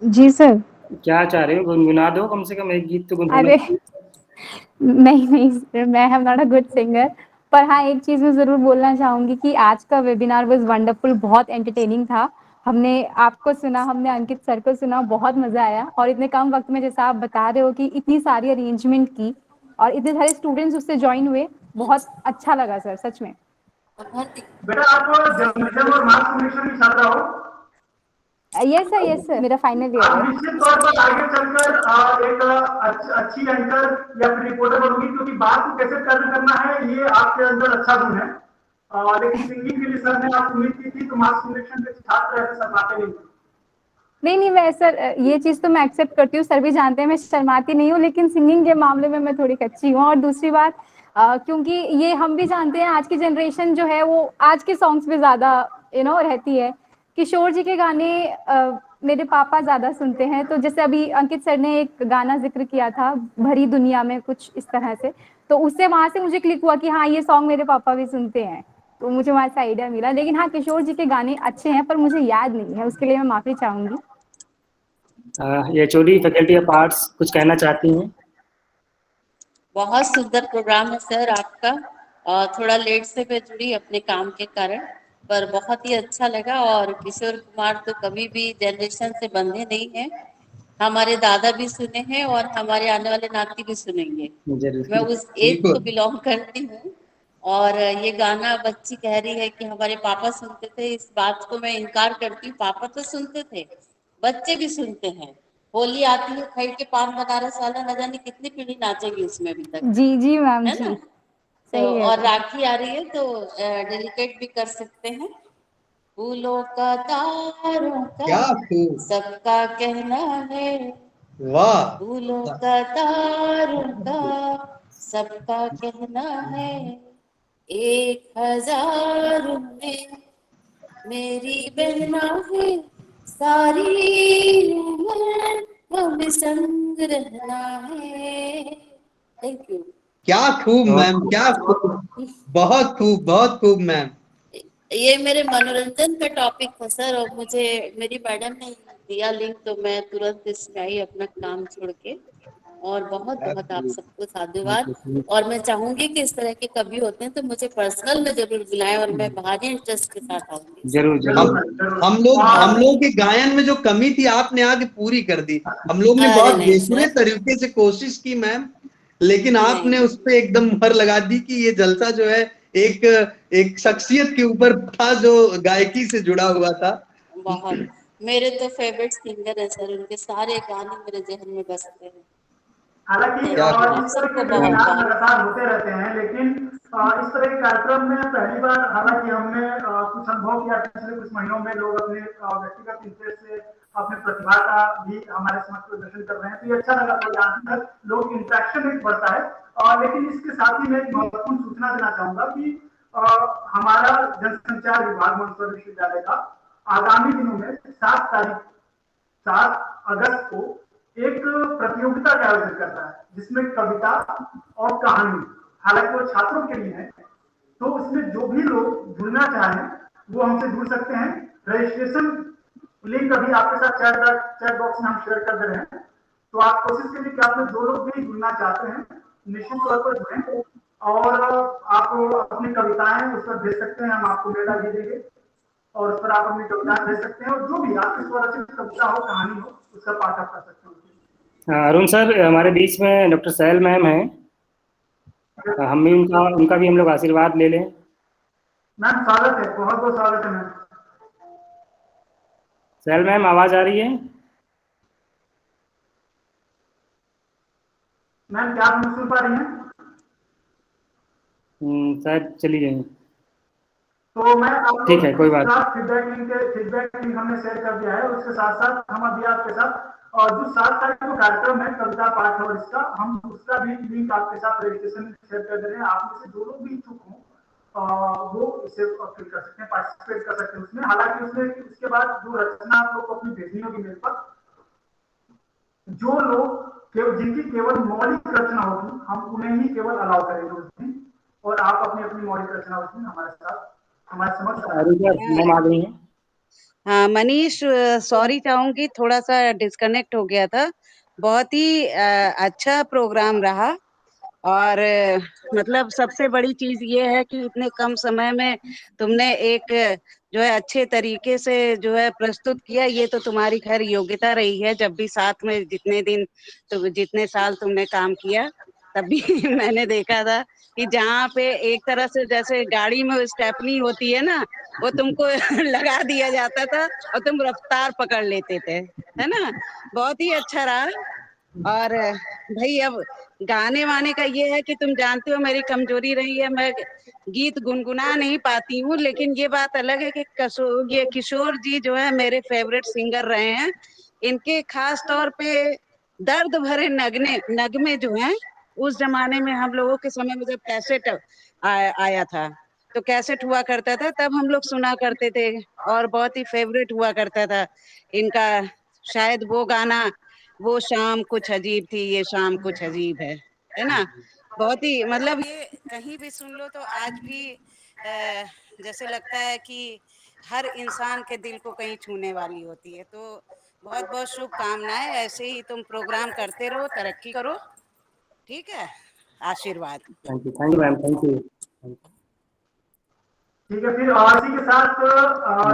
जी सर। क्या चाह रहे हो? गुनगुना दो, कम से कम एक गीत तो गुनगुना। अरे नहीं नहीं सर, मैं am not a good singer. पर हाँ, एक चीज़ मैं ज़रूर बोलना चाहूँगी कि आज का वेबिनार वाज़ वंडरफुल, बहुत एंटरटेनिंग था। हमने आपको सुना, हमने अंकित सर को सुना, बहुत मज़ा आया। और इतने कम वक्त में जैसा आप बता रहे हो कि इतनी सारी अरेंजमेंट की और इतने सारे स्टूडेंट्स उससे ज्वाइन हुए, बहुत अच्छा लगा सर, सच में। बेटा आप जर्नलिज्म और मास कम्युनिकेशन की छात्रा हो? यस सर, मेरा फाइनल ईयर आप है। निश्चित तौर पर आगे चलकर एक अच्छी एंकर या फिर रिपोर्टर बनोगी, क्योंकि बात को कैसे करना है ये आपके अंदर अच्छा गुण है। लेकिन सिंगिंग के लिए सर ने आप उम्मीद की थी, तो मास कम्युनिकेशन के छात्र ऐसे शर्माते नहीं। नहीं मैं सर, ये चीज़ तो मैं एक्सेप्ट करती हूँ, सर भी जानते हैं मैं शर्माती नहीं हूँ, लेकिन सिंगिंग के मामले में मैं थोड़ी कच्ची हूँ। और दूसरी बात, क्योंकि ये हम भी जानते हैं आज की जनरेशन जो है वो आज के सॉन्ग्स पे ज़्यादा रहती है। किशोर जी के गाने मेरे पापा ज़्यादा सुनते हैं, तो जैसे अभी अंकित सर ने एक गाना जिक्र किया था, भरी दुनिया में, कुछ इस तरह से, तो उससे वहाँ से मुझे क्लिक हुआ कि हाँ, ये सॉन्ग मेरे पापा भी सुनते हैं, तो मुझे वहाँ से आइडिया मिला। लेकिन हाँ, किशोर जी के गाने अच्छे हैं, पर मुझे याद नहीं है, उसके लिए मैं माफ़ी चाहूँगी। ये एचओडी फैकल्टी ऑफ आर्ट्स कुछ कहना चाहती हैं? बहुत सुंदर प्रोग्राम है सर आपका, और थोड़ा लेट से मैं जुड़ी अपने काम के कारण, पर बहुत ही अच्छा लगा। और किशोर कुमार तो कभी भी जनरेशन से बंधे नहीं हैं, हमारे दादा भी सुने हैं और हमारे आने वाले नाती भी सुनेंगे। मैं जरूर। उस एज को बिलोंग करती हूँ। और ये गाना बच्ची कह रही है कि हमारे पापा सुनते थे, इस बात को मैं इनकार करती हूँ। पापा तो सुनते थे, बच्चे भी सुनते हैं। होली आती है, खैर के पान बनारस वाला, न जाने कितनी पीढ़ी नाचेगी उसमें अभी तक, जी मैम है जी, ना? तो सही है। और राखी आ रही है तो डेडिकेट भी कर सकते हैं। फूलों का, तारों का, क्या खूब। सबका कहना है, वाह। फूलों का, तारों का, सबका कहना है, 1000 में मेरी बहना है, सारी उम्र हमें संग रहना है। Thank you. क्या खूब मैम, क्या खूब। बहुत खूब, बहुत खूब मैम। ये मेरे मनोरंजन का टॉपिक था सर, और मुझे मेरी मैडम ने दिया लिंक, तो मैं तुरंत इसमें आई अपना काम छोड़ के। और बहुत बहुत आप सबको साधुवाद। और मैं चाहूंगी कि इस तरह के कभी होते हैं तो मुझे पर्सनल में जरूर बुलाएं, और मैं भारी इंटरेस्ट के साथ आऊंगी सर। जरूर हम जरूर। हम लोग के गायन में जो कमी थी आपने आके पूरी कर दी। हम लोग ने अरे बहुत नहीं बेसुरे सर, तरीके से कोशिश की मैम, लेकिन नहीं आपने उस पे एकदम मुहर लगा दी कि ये जलसा जो है एक एक शख्सियत के ऊपर था जो गायकी से जुड़ा हुआ था। बहुत। मेरे तो फेवरेट सिंगर है सर, उनके सारे गाने मेरे जहन में बसते हैं। हालांकि क्या इस तरह के वेबिनार लगातार होते रहते हैं, लेकिन इस तरह के कार्यक्रम में पहली बार हालांकि हमने कुछ अनुभव किया पिछले कुछ महीनों में, लोग अपने व्यक्तिगत इंटरेस्ट से अपने प्रतिभा का भी हमारे समक्ष प्रदर्शन कर रहे हैं, तो ये अच्छा लगा। तो जानकर लोग इंटरेक्शन एक बढ़ता है। लेकिन इसके साथ ही मैं एक महत्वपूर्ण सूचना देना चाहूंगा कि हमारा जनसंचार विभाग मंदसौर विश्वविद्यालय का आगामी दिनों में 7 अगस्त को एक प्रतियोगिता का आयोजन करता है, जिसमें कविता और कहानी, हालांकि वो छात्रों के लिए है, तो उसमें जो भी लोग जुड़ना चाहें वो हमसे जुड़ सकते हैं। रजिस्ट्रेशन लिंक अभी आपके साथ चैट बॉक्स में हम शेयर कर दे रहे हैं, तो आप कोशिश करिए कि आप में जो लोग भी जुड़ना चाहते हैं निश्चित तौर पर जुड़ें, और आप अपनी कविताएं उस पर भेज सकते हैं, हम आपको मेल आईडी देंगे और उस पर आप अपनी कविताएं भेज सकते हैं, और जो भी आपकी स्वरचित कविता हो, कहानी हो, उसका पाठ आप कर सकते हैं। अरुण सर, हमारे बीच में डॉक्टर सैल मैम हैं, हम भी उनका भी हम लोग आशीर्वाद ले लें। मैम स्वागत है, बहुत बहुत स्वागत है मैम। सैल मैम आवाज आ रही है? मैम क्या आप सुन पा रही हैं? शायद चली गई। तो मैं आपको ठीक है, कोई बात फीडबैक लिंक हमने शेयर कर दिया है। उसके साथ साथ हम अभी आपके साथ और जो 7 तारीख को कार्यक्रम है कविता पाठ और इसका, हम उसका भी लिंक आपके साथ रजिस्ट्रेशन शेयर कर दे रहे हैं। आप में से जो लोग भी इच्छुक हों वो इसे फिल कर सकते हैं, पार्टिसिपेट कर सकते हैं उसमें। हालांकि उसमें उसके बाद जो रचना आप लोग को अपनी भेजनी होगी मेल पर, जो लोग जिनकी केवल मौलिक रचना होगी हम उन्हें ही केवल अलाउ करेंगे उस दिन, और आप अपनी अपनी मौलिक रचना उसमें हमारे साथ हमारे समझ। हाँ मनीष, सॉरी चाहूंगी, थोड़ा सा डिस्कनेक्ट हो गया था। बहुत ही अच्छा प्रोग्राम रहा, और मतलब सबसे बड़ी चीज ये है कि इतने कम समय में तुमने एक जो है अच्छे तरीके से जो है प्रस्तुत किया। ये तो तुम्हारी खैर योग्यता रही है। जब भी साथ में जितने साल तुमने काम किया, तभी मैंने देखा था कि जहाँ पे एक तरह से जैसे गाड़ी में स्टेपनी होती है ना, वो तुमको लगा दिया जाता था और तुम रफ्तार पकड़ लेते थे, है ना। बहुत ही अच्छा रहा। और भाई अब गाने वाने का ये है कि तुम जानते हो मेरी कमजोरी रही है, मैं गीत गुनगुना नहीं पाती हूँ, लेकिन ये बात अलग है कि किशोर जी जो है मेरे फेवरेट सिंगर रहे हैं। इनके खास तौर पे दर्द भरे नगमे जो हैं, उस जमाने में हम लोगों के समय में जब कैसेट आया था, तो कैसेट हुआ करता था, तब हम लोग सुना करते थे और बहुत ही फेवरेट हुआ करता था इनका। शायद वो गाना, वो शाम कुछ अजीब थी, ये शाम कुछ अजीब है ना। बहुत ही मतलब ये कहीं भी सुन लो तो आज भी जैसे लगता है कि हर इंसान के दिल को कहीं छूने वाली होती है। तो बहुत बहुत शुभकामनाएं, ऐसे ही तुम प्रोग्राम करते रहो, तरक्की करो, ठीक है। आशीर्वाद। Thank you ma'am, thank you. ठीक है, फिर इसी के साथ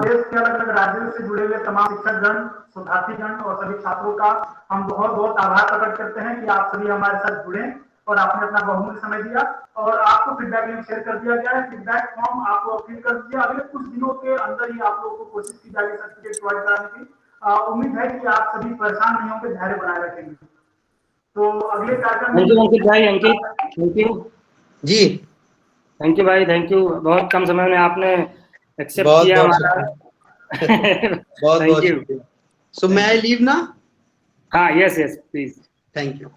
देश के अलग अलग राज्यों से जुड़े हुए तमाम शिक्षकगण, शोधार्थीगण और सभी छात्रों का हम बहुत बहुत आभार प्रकट करते हैं कि आप सभी हमारे साथ जुड़े और आपने अपना बहुमूल्य समय दिया। और आपको फीडबैक लिंक शेयर कर दिया गया है, फीडबैक फॉर्म आप फिल कर दीजिए। अगले कुछ दिनों के अंदर ही आप लोगों को कोशिश की जाएगी सर्टिफिकेट प्रोवाइड कराने की। उम्मीद है कि आप सभी परेशान नहीं होंगे, धैर्य बनाए रखेंगे। तो अगले कार्यक्रम में अंकित भाई, थैंक यू जी, थैंक यू भाई, थैंक यू। बहुत कम समय में आपने एक्सेप्ट बहुत किया बहुत हमारा। बहुत थैंक यू। शुक्रिया। सो मे आई लीव ना? हाँ, यस प्लीज। Thank you.